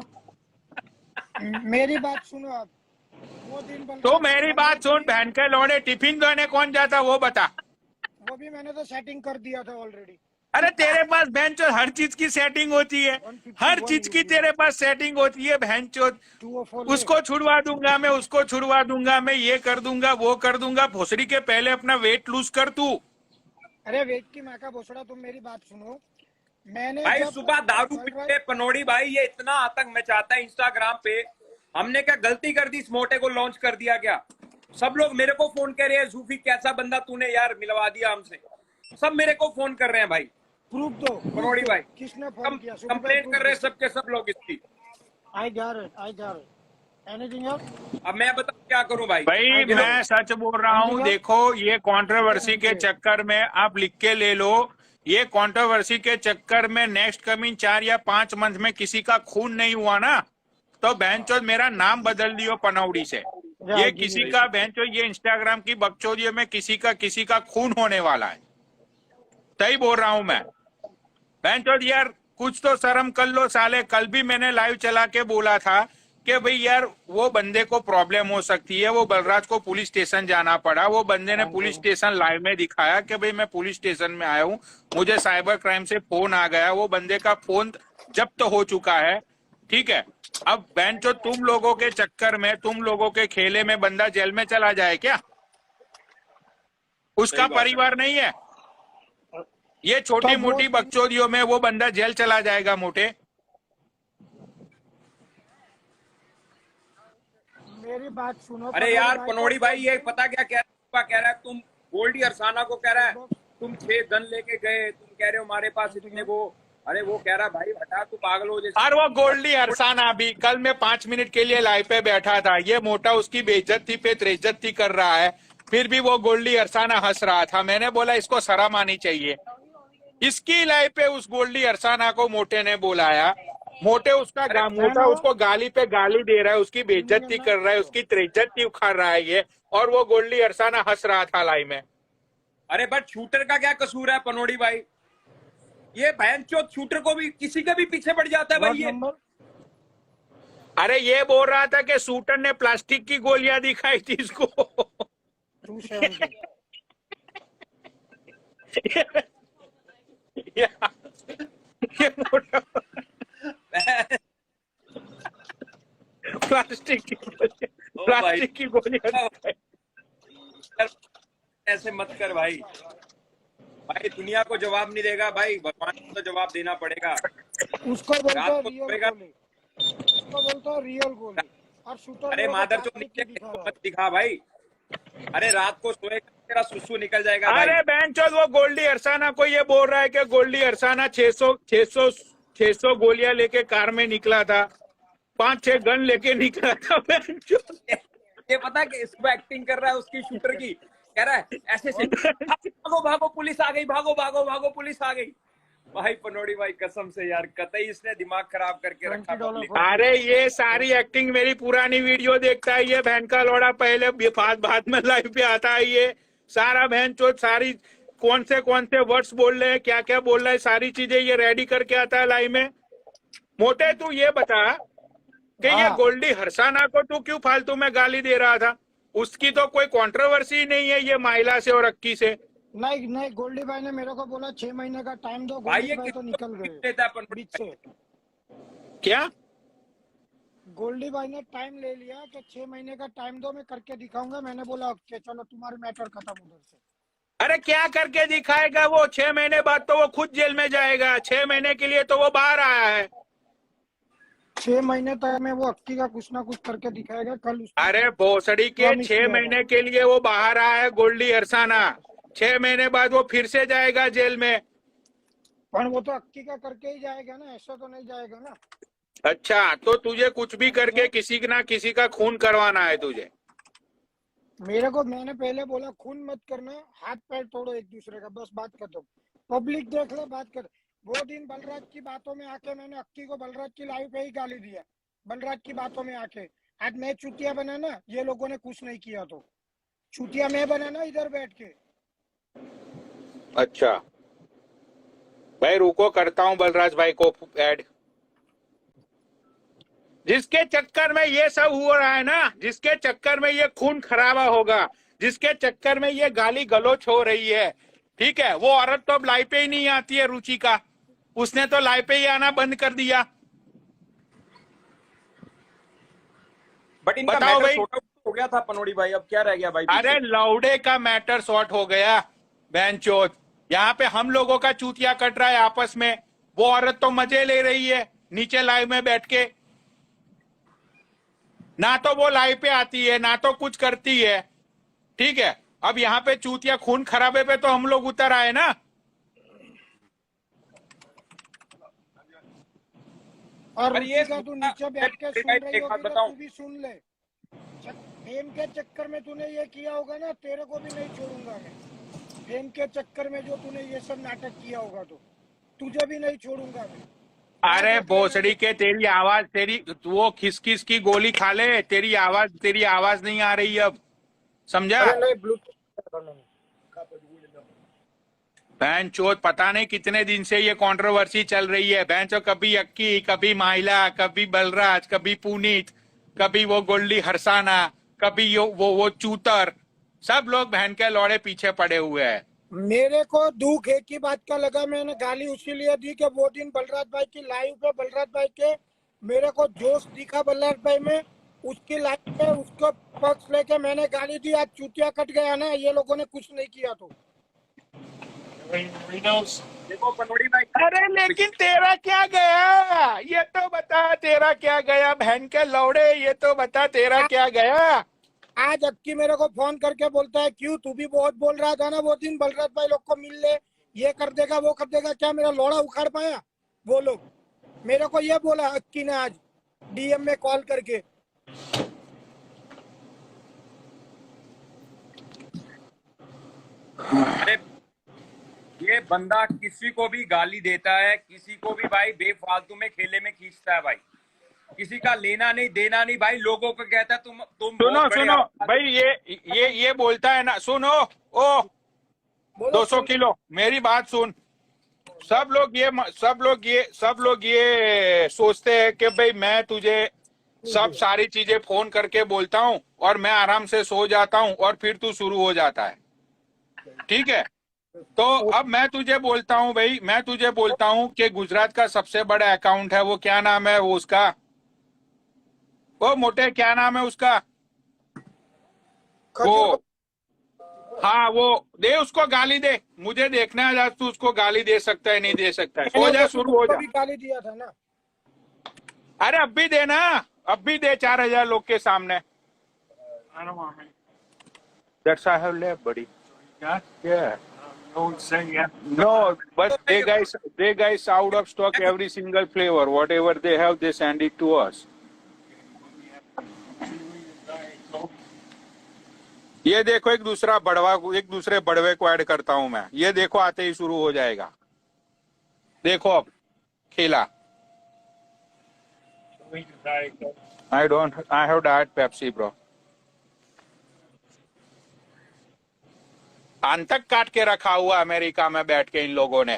मेरी बात सुनो आप, वो दिन तो मेरी बात सुन, बहन के लौड़े, टिफिन देने कौन जाता वो बता। वो भी मैंने तो सेटिंग कर दिया था ऑलरेडी। अरे तेरे पास बहनचोद हर चीज की सेटिंग होती है, हर चीज की तेरे पास सेटिंग होती है बहनचोद। उसको छुड़वा दूंगा मैं, उसको छुड़वा दूंगा मैं, ये कर दूंगा वो कर दूंगा। भोसड़ी के पहले अपना वेट लूज कर तू। अरे वेट की माँ का भोसड़ा, तुम मेरी बात सुनो। मैंने भाई सुबह दारू पीते पनोड़ी भाई, ये इतना आतंक मचाता है इंस्टाग्राम पे। हमने क्या गलती कर दी, इस मोटे को लॉन्च कर दिया क्या? सब लोग मेरे को फोन कर रहे हैं, सूफी कैसा बंदा तूने यार मिलवा दिया हमसे, सब मेरे को फोन कर रहे हैं भाई। प्रूफ दो पनोड़ी भाई, किसने फोन किया? कंप्लेंट कर रहे हैं सबके सब लोग इसकी। आई जा रहे एनीथिंग एल्स? अब मैं बताऊं क्या करूं भाई? भाई मैं सच बोल रहा हूँ, देखो ये कंट्रोवर्सी के चक्कर में आप लिख के ले लो, ये कंट्रोवर्सी के चक्कर में नेक्स्ट कमिंग 4 या 5 मंथ में किसी का खून नहीं हुआ ना, तो बहनचोद मेरा नाम बदल दियो पनौड़ी से। ये किसी का बहनचोद, ये इंस्टाग्राम की बकचोदियों में किसी का खून होने वाला है। सही बोल रहा हूं मैं। बहनचोद यार कुछ तो शर्म कर लो साले। कल भी मैंने लाइव चला के बोला था कि भाई यार वो बंदे को प्रॉब्लम हो सकती है, वो बलराज को पुलिस स्टेशन जाना पड़ा। वो बंदे ने पुलिस स्टेशन लाइव में दिखाया कि भाई मैं पुलिस स्टेशन में आया हूँ, मुझे साइबर क्राइम से फोन आ गया। वो बंदे का फोन जब्त हो चुका है, ठीक है। अब बहनचोद तुम लोगों के चक्कर में, तुम लोगों के खेले में बंदा जेल में चला जाए क्या? उसका परिवार नहीं है? ये छोटी मोटी बकचोदियों में वो बंदा जेल चला जाएगा मोटे? मेरी बात सुनो। अरे यार पनौड़ी भाई, ये पता क्या कह रहा है तुम? गोल्डी अरसाना को कह रहा है तुम 6 गन लेके गए, तुम कह रहे हो हमारे पास इतने वो। अरे वो कह रहा भाई हटा, तू पागल हो जैसे। और वो गोल्डी अरसाना भी कल मैं 5 मिनट के लिए लाइव पे बैठा था, ये मोटा उसकी बेइज्जती पे त्रेज्जती कर रहा है, फिर भी वो गोल्डी अरसाना हंस रहा था। मैंने बोला इसको शर्म आनी चाहिए। इसकी लाइव पे उस गोल्डी अरसाना को मोटे ने बुलाया, मोटे उसको गाली पे गाली दे रहा है, उसकी बेइज्जती कर रहा है, उसकी त्रेज्जती उखाड़ रहा है ये, और वो गोल्डी अरसाना हंस रहा था लाइव में। अरे बट शूटर का क्या कसूर है पनौड़ी भाई? ये बहनचोद शूटर को भी किसी के भी पीछे पड़ जाता है भाई ये। अरे ये बोल रहा था कि शूटर ने प्लास्टिक की गोलियां दिखाई थी इसको। 270 ये मोटा प्लास्टिक की गोलियां ऐसे मत कर भाई। भाई दुनिया को जवाब नहीं देगा भाई, भगवान को तो जवाब देना पड़ेगा। उसको बोलता है रात को रियल सोएगा। गोली, उसको बोलता है रियल गोली। और शूटर अरे मादर चोद मत दिखा भाई। अरे रात को सोएगा तेरा सुसु निकल जाएगा भाई। अरे बहनचोद वो गोल्डी अरसाना को ये बोल रहा है कि गोल्डी अरसाना 600 गोलियां लेके कार में निकला था, 5-6 गन लेके निकला था। बहनचोद ये पता कि इसको एक्टिंग कर रहा है उसकी शूटर की, कह रहा है ऐसे से भागो भागो पुलिस आ गई, भागो भागो भागो पुलिस आ गई। भाई पनौड़ी भाई कसम से यार कतई इसने दिमाग खराब करके रखा पब्लिक। अरे ये सारी एक्टिंग मेरी पुरानी वीडियो देखता है ये बहन का लोड़ा, पहले बाद में लाइव पे आता है ये सारा बहनचोद, सारी कौन से वर्ड्स बोल रहे हैं, क्या क्या बोल रहे हैं, सारी चीजें ये रेडी करके आता है लाइव में। मोटे तू ये बता कि ये गोल्डी अरसाना को तू क्यों फालतू में गाली दे रहा था? उसकी तो कोई कंट्रोवर्सी नहीं है ये महिला से और अक्की से। नहीं, गोल्डी भाई ने मेरे को बोला 6 महीने का टाइम दो। गोल्डी भाई तो निकल गए बीच से। क्या गोल्डी भाई ने टाइम ले लिया कि 6 महीने का टाइम दो, मैं करके दिखाऊंगा। मैंने बोला ओके चलो तुम्हारी मैटर खत्म उधर से। अरे क्या करके दिखाएगा वो? 6 महीने बाद तो वो खुद जेल में जाएगा। 6 महीने के लिए तो वो बाहर आया है। 6 महीने तक में वो अक्की का कुछ ना कुछ करके दिखाएगा। कल अरे भोसड़ी के 6 महीने के लिए वो बाहर आया है गोल्डी अरसाना, 6 महीने बाद वो फिर से जाएगा जेल में। पर वो तो अक्की का करके ही जाएगा ना, ऐसा तो नहीं जाएगा ना। अच्छा तो तुझे कुछ भी करके किसी ना किसी का खून करवाना है तुझे? मेरे को मैंने पहले बोला खून मत करना, हाथ पैर तोड़ो एक दूसरे का, बस बात कर दो, पब्लिक देख ले, बात कर। वो दिन बलराज की बातों में आके मैंने अक्की को बलराज की लाइव पे ही गाली दिया, बलराज की बातों में आके। आज मैं चुतिया बना ना, ये लोगों ने कुछ नहीं किया तो चुतिया मैं बना ना इधर बैठ के। अच्छा भाई रुको, करता हूँ बलराज भाई को ऐड। जिसके चक्कर में ये सब हो रहा है ना, जिसके चक्कर में ये खून खराबा होगा, जिसके चक्कर में ये गाली गलोच हो रही है, ठीक है, वो औरत तो अब लाइव पे ही नहीं आती है। रुचि का उसने तो लाइव पे ही आना बंद कर दिया। बट इनका बताओ मैटर भाई। छोटा हो गया था पनौड़ी भाई, अब क्या रह गया भाई? अरे लौड़े का मैटर शॉर्ट हो गया बहनचोद। यहाँ पे हम लोगों का चूतिया कट रहा है आपस में, वो औरत तो मजे ले रही है नीचे लाइव में बैठ के। ना तो वो लाइव पे आती है ना तो कुछ करती है, ठीक है। अब यहाँ पे चूतिया खून खराबे पे तो हम लोग उतर आए ना। और पर ये रुचिका तू नीचे बैठ के सुन रही एक बात होगी तो बताऊं, तू भी सुन ले। फेम के चक्कर में तूने ये किया होगा ना, तेरे को भी नहीं छोड़ूंगा मैं। फेम के चक्कर में जो तूने ये सब नाटक किया होगा तो तुझे भी नहीं छोड़ूंगा मैं। अरे भोसड़ी के, तेरी आवाज, तेरी वो खिसखिस की गोली खा ले, तेरी आवाज नहीं आ रही अब, समझा? अरे नहीं, ब्लूटूथ बहन चोद, पता नहीं कितने दिन से ये कंट्रोवर्सी चल रही है। बहन चो, कभी अक्की, कभी माहिला, कभी बलराज, कभी पुनीत, कभी वो गोल्डी हरसाना, कभी वो चूतर, सब लोग बहन के लौड़े पीछे पड़े हुए हैं। मेरे को दुख एक ही बात का लगा, मैंने गाली उसीलिए दी कि वो दिन बलराज भाई की लाइव पे, बलराज भाई के मेरे को जोश दिखा बलराज भाई में, उसकी लाइव पे उसको पक्ष लेके मैंने गाली दी। आज चूतिया कट गया ना, ये लोगों ने कुछ नहीं किया तो। देखो पनोड़ी भाई, अरे लेकिन तेरा क्या गया, ये तो बता, तेरा क्या गया बहन के लौड़े, ये तो बता, तेरा क्या गया? आज अक्की मेरे को फोन करके बोलता है, क्यों तू भी बहुत बोल रहा था ना वो दिन बलराज भाई लोग को मिल ले, ये कर देगा वो कर देगा, क्या मेरा लोड़ा उखाड़ पाया वो लोग? मेरे को ये बोला अक्की ने आज डीएम में कॉल करके। अरे ये बंदा किसी को भी गाली देता है, किसी को भी भाई बेफालतू में खेले में खींचता है भाई, किसी का लेना नहीं देना नहीं भाई, लोगों को कहता है तुम सुनो बहुत बड़े सुनो भाई, ये बोलता है ना, सुनो ओ 200 किलो, मेरी बात सुन। सब लोग ये सोचते हैं कि भाई मैं तुझे सब सारी चीजें फोन करके बोलता हूँ और मैं आराम से सो जाता हूँ और फिर तू शुरू हो जाता है, ठीक है? तो अब मैं तुझे बोलता हूँ भाई, मैं तुझे बोलता हूँ कि गुजरात का सबसे बड़ा अकाउंट है, वो क्या नाम है वो उसका, वो मोटे क्या नाम है उसका, वो, हाँ वो दे, उसको गाली दे, मुझे देखना है आज तू उसको गाली दे सकता है नहीं दे सकता है। हो जा, शुरू हो जा। भी गाली दिया था ना। अरे अब भी दे ना, अब भी दे 4000 लोग के सामने। That's I have left, buddy. Yeah. No, but they guys out of stock every single flavor. Whatever they have, they send it to us. ये देखो, एक दूसरे बड़वे को ऐड करता हूं मैं, ये देखो आते ही शुरू हो जाएगा। देखो अब खेला। I have diet Pepsi, bro. आंतक काट के रखा हुआ अमेरिका में बैठ के इन लोगों ने,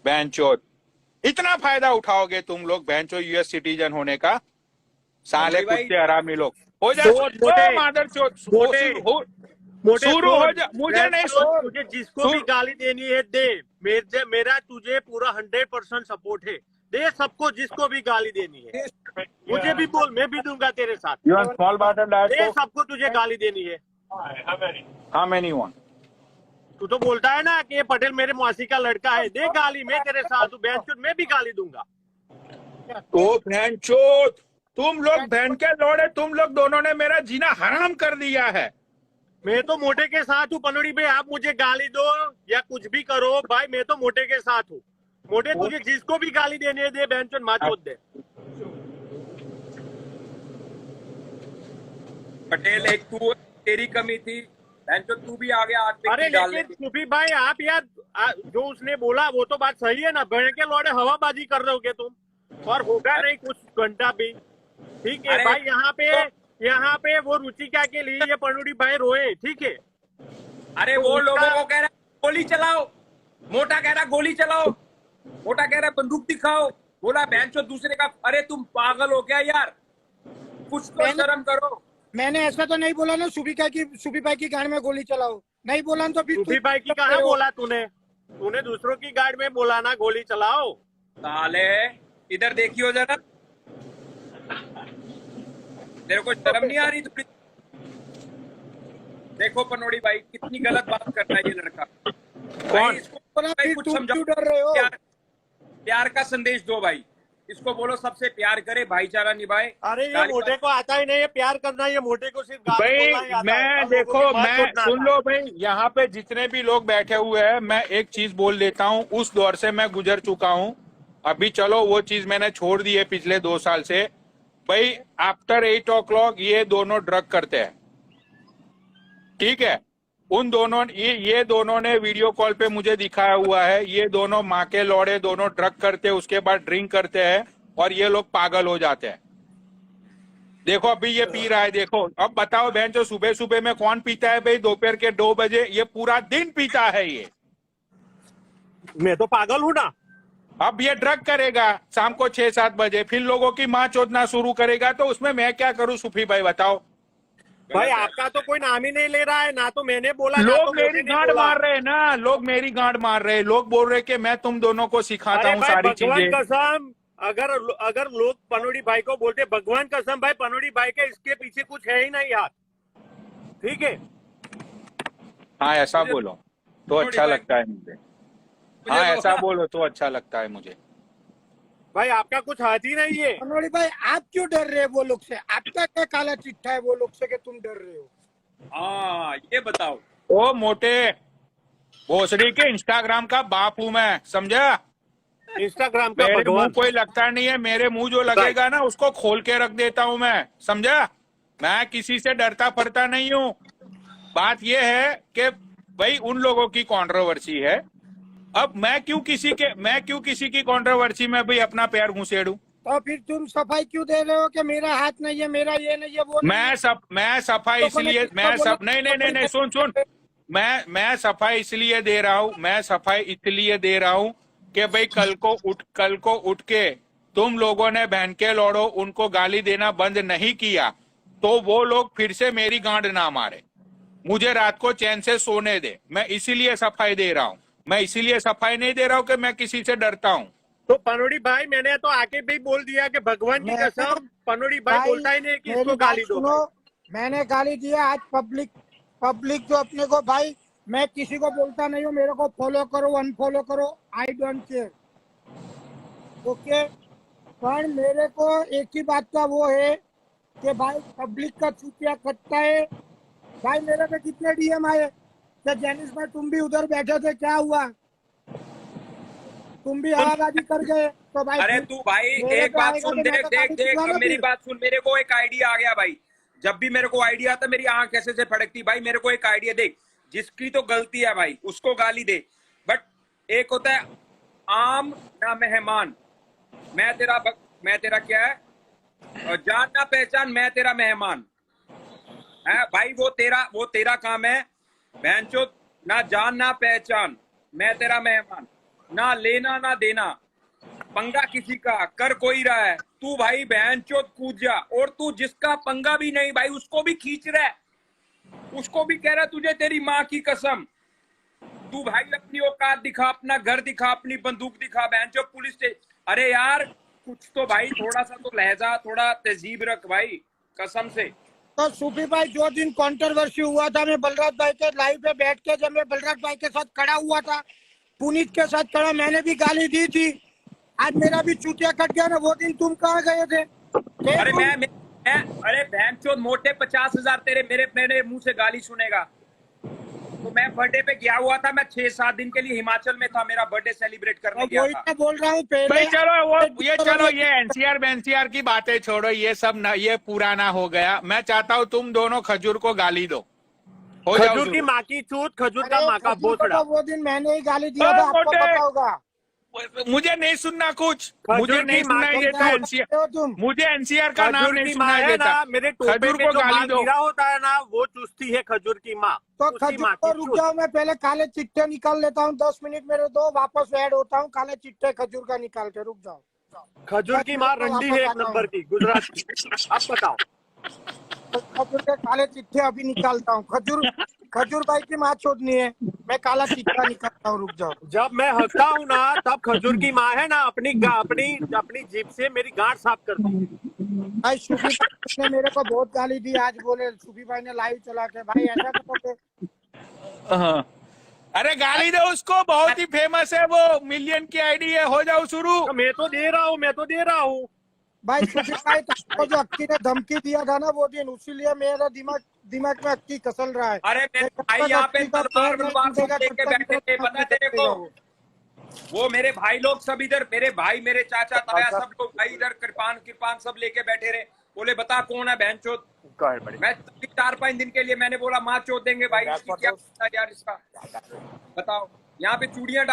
बहनचोद। इतना फायदा उठाओगे तुम लोग बहनचोद यूएस सिटीजन होने का, साले कुत्ते हरामी लोग। हो जा मादरचोद, शुरू हो जा। मुझे नहीं, तुझे जिसको भी गाली देनी है दे, मेरा तुझे पूरा 100% सपोर्ट है, दे सबको जिसको भी गाली देनी है, मुझे भी बोल, मैं भी दूंगा तेरे साथ। स्मॉल बॉटल दे सबको तुझे गाली देनी है। How many want? तू तो बोलता है ना कि ये पटेल मेरे मौसी का लड़का है, दे गाली, मैं तेरे साथ हूँ, बहनचोद मैं भी गाली दूंगा। तो बहनचोद, तुम लोग बहन के लौड़े, तुम लोग दोनों ने मेरा जीना हराम कर दिया है। मैं तो मोटे के साथ हूँ पनोड़ी भाई, आप मुझे गाली दो या कुछ भी करो भाई, मैं तो मोटे के साथ हूँ। मोटे तुझे जिसको भी गाली देनी है दे, बहनचोद माचोद दे। पटेल एक तू तेरी कमी थी, बहनचोद तू भी आगे आग अरे लेकिन सुफी भाई आप यार, जो उसने बोला वो तो बात सही है ना, बहन के लौड़े हवाबाजी कर रहे होगे तुम, और होगा नहीं कुछ घंटा भी, ठीक है भाई। यहाँ पे वो रुचिका के लिए ये पनोड़ी भाई रोए, ठीक है। अरे वो लोगों को कह रहा गोली चलाओ, मोटा कह रहा गोली चलाओ, मोटा कह रहा बंदूक दिखाओ, बोला बहनचोद दूसरे का। अरे तुम पागल हो क्या यार, कुछ तो शर्म करो। मैंने ऐसा तो नहीं बोला ना सुफी भाई की गाड़ी में गोली चलाओ, नहीं बोला तो फिर सुफी भाई की कहाँ बोला तूने दूसरों की गाड़ी में बोला ना गोली चलाओ। साले इधर देखियो जरा, तेरे को शर्म नहीं आ रही? थोड़ी देखो पनोड़ी भाई कितनी गलत बात कर रहा है ये लड़का। भाई इसको भाई कुछ समझाओ, डर रहे हो? प्यार का संदेश दो भाई, इसको बोलो सबसे प्यार करे, भाईचारा निभाए। अरे ये मोटे को आता ही नहीं है प्यार करना, ये मोटे को सिर्फ गाली बोलना ही भाई आता है। मैं देखो, मैं सुन लो भाई, यहाँ पे जितने भी लोग बैठे हुए हैं, मैं एक चीज बोल देता हूँ, उस दौर से मैं गुजर चुका हूँ। अभी चलो वो चीज मैंने छोड़ दी है पिछले 2 साल से। भाई आफ्टर 8 o'clock ये दोनों ड्रग करते हैं, ठीक है। उन दोनों ये दोनों ने वीडियो कॉल पे मुझे दिखाया हुआ है, ये दोनों माँ के लौड़े दोनों ड्रग करते हैं, उसके बाद ड्रिंक करते हैं और ये लोग पागल हो जाते हैं। देखो अभी ये पी रहा है, देखो। अब बताओ बहन जो सुबह सुबह में कौन पीता है भाई दोपहर के 2 बजे? ये पूरा दिन पीता है ये। मैं तो पागल हूँ ना। अब ये ड्रग करेगा शाम को 6-7 बजे, फिर लोगों की माँ चोदना शुरू करेगा, तो उसमें मैं क्या करूं सूफी भाई बताओ? भाई आपका तो कोई नाम ही नहीं ले रहा है ना, तो मैंने बोला ना लोग तो मेरी मैंने गांड बोला। मार रहे हैं ना, लोग मेरी गांड मार रहे हैं, लोग बोल रहे कि मैं तुम दोनों को सिखाता अरे हूँ भाई सारी भगवान चीजें। कसम, अगर लोग पनोड़ी भाई को बोलते भगवान कसम भाई पनोड़ी भाई के इसके पीछे कुछ है ही नहीं यार, ठीक है। हाँ ऐसा बोलो तो अच्छा लगता है मुझे। हाँ ऐसा बोलो तो अच्छा लगता है मुझे। भाई आपका कुछ हाथ ही नहीं है। मनोड़ी भाई आप क्यों डर रहे हो वो लोग से? आपका क्या काला चिट्ठा है वो लोग से कि तुम डर रहे हो? हाँ ये बताओ। ओ मोटे भोसड़ी के इंस्टाग्राम का बाप हूँ मैं, समझा? इंस्टाग्राम का मेरे मुंह भगवान। कोई लगता नहीं है, मेरे मुंह जो लगेगा ना उसको खोल के रख देता हूँ मैं, समझा? मैं किसी से डरता पड़ता नहीं हूँ। बात यह है कि भाई उन लोगों की कंट्रोवर्सी है, अब मैं क्यों किसी की कंट्रोवर्सी में भी अपना पैर घुसेड़ू? तो फिर तुम सफाई क्यों दे रहे हो कि मेरा हाथ नहीं है, मेरा ये नहीं है, वो नहीं है? मैं सफाई तो इसलिए मैंने किसको बोला? नहीं सुन मैं सफाई इसलिए दे रहा हूँ, मैं सफाई इसलिए दे रहा हूँ कि भाई कल को उठ के तुम लोगों ने बहन के लौड़ो उनको गाली देना बंद नहीं किया तो वो लोग फिर से मेरी गांड ना मारे, मुझे रात को चैन से सोने दे। मैं इसीलिए सफाई दे रहा हूँ, मैं इसीलिए सफाई नहीं दे रहा हूँ कि मैं किसी से डरता हूँ। तो पनोड़ी भाई मैंने तो आके भी बोल दिया कि भगवान की कसम पनोड़ी भाई बोलता ही नहीं कि मेरी इसको बात गाली दो। सुनो, मैंने गाली दिया आज पब्लिक जो अपने को, भाई मैं किसी को बोलता नहीं हूँ मेरे को फॉलो करो अनफॉलो करो, आई डोंट केयर, ओके। पर मेरे को एक ही बात का वो है कि भाई पब्लिक का चुतिया कटता है। भाई मेरे पे कितने डीएम आए कि जेनिस भाई तुम भी उधर बैठे थे, क्या हुआ? तुम भी हवाबाजी कर गए तो भाई अरे तू भाई एक बात सुन, देख अब मेरी बात सुन। मेरे को एक आइडिया आ गया भाई, जब भी मेरे को आइडिया आता मेरी आंख कैसे से फड़कती। भाई मेरे को एक आइडिया, देख जिसकी तो गलती है भाई उसको गाली दे, बट एक होता है आम ना मेहमान। मैं तेरा क्या है, जान ना पहचान, मैं तेरा मेहमान है भाई। वो तेरा काम है बहनचोद, ना जान ना पहचान, मैं तेरा मेहमान, ना लेना ना देना, पंगा किसी का कर कोई रहा है तू भाई बहनचोद कूद जा। और तू जिसका पंगा भी नहीं भाई उसको भी खींच रहा है, उसको भी कह रहा है तुझे तेरी माँ की कसम। तू भाई अपनी औकात दिखा, अपना घर दिखा, अपनी बंदूक दिखा बहनचोद पुलिस से। अरे यार कुछ तो भाई थोड़ा सा तो लहजा, थोड़ा तहजीब रख भाई कसम से। तो सूफी भाई जो दिन कंट्रोवर्सी हुआ था, मैं बलराज भाई के लाइव पे बैठ के जब मैं बलराज भाई के साथ खड़ा हुआ था, पुनीत के साथ खड़ा, मैंने भी गाली दी थी। आज मेरा भी चूतिया कट गया ना। वो दिन तुम कहाँ गए थे? अरे मैं अरे बहनचोद मोटे 50,000 मेरे मुंह से गाली सुनेगा। तो मैं बर्थडे पे गया हुआ था, मैं 6-7 दिन के लिए हिमाचल में था, मेरा बर्थडे सेलिब्रेट करने गया वही था। मैं बोल रहा हूँ पहले। भाई चलो ये एनसीआर की बातें छोड़ो, ये सब ना, ये पुराना हो गया। मैं चाहता हूँ तुम दोनों खजूर को गाली दो, हो जाओ खजूर की माँ की चूत, खजूर का अरे माँ का खजूर को बोसड़ा। तो वो दिन मैंने ही गाली दिया था, आपको मोटे। पता होगा। मुझे नहीं सुनना कुछ, खजूर मुझे की नहीं सुनाई माँ देता की एनसीआर, हो तुम। मुझे एनसीआर का नाम खजूर नहीं की माँ सुनाई है देता। ना, मेरे टोपे खजूर में को जो गाली माँ दो। गिरा होता है ना वो चूसती है खजूर की माँ। तो उसकी खजूर माँ को की रुक चूत। जाओ, मैं पहले काले चिट्टे निकाल लेता हूँ, 10 मिनट मेरे दो, वापस ऐड होता हूँ। काले चिट्टे खजूर का निकाल के रुक जाओ। खजूर की माँ रंडी है एक नंबर की गुजरात की। अब बताओ। तो खजूर के काले चिट्टे अभी निकालता हूँ। खजूर भाई की माँ छोड़नी है, मैं काला चिट्टा निकालता हूँ, रुक जाओ। जब मैं हंसता हूँ ना तब खजूर की माँ है ना अपनी जीभ से मेरी गांठ साफ करती है। भाई सूफी भाई ने मेरे को बहुत गाली दी आज, बोले सूफी भाई ने लाइव चला के, भाई ऐसा करोगे? हाँ। अरे गाली दो उसको, बहुत ही फेमस है वो, मिलियन की आईडी है, हो जाओ शुरू। तो मैं तो दे रहा हूँ। भाई सूफी भाई को जो अक्की ने धमकी दिया था ना वो दिन, उसीलिए मेरा दिमाग में अक्की कसल रहा है। अरे मेरे भाई यहाँ पे तलवार वलवार सब लेके बैठे थे, पता है तेरे को? वो मेरे भाई लोग सब इधर, मेरे भाई, मेरे चाचा ताया सब लोग भाई इधर कृपान सब लेके बैठे रहे। बोले बता कौन है बहनचोद। मैं 4-5 दिन के लिए मैंने बोला माँ चोद देंगे भाई, इसकी क्या यार इसका बताओ। यहाँ पे चूड़ियां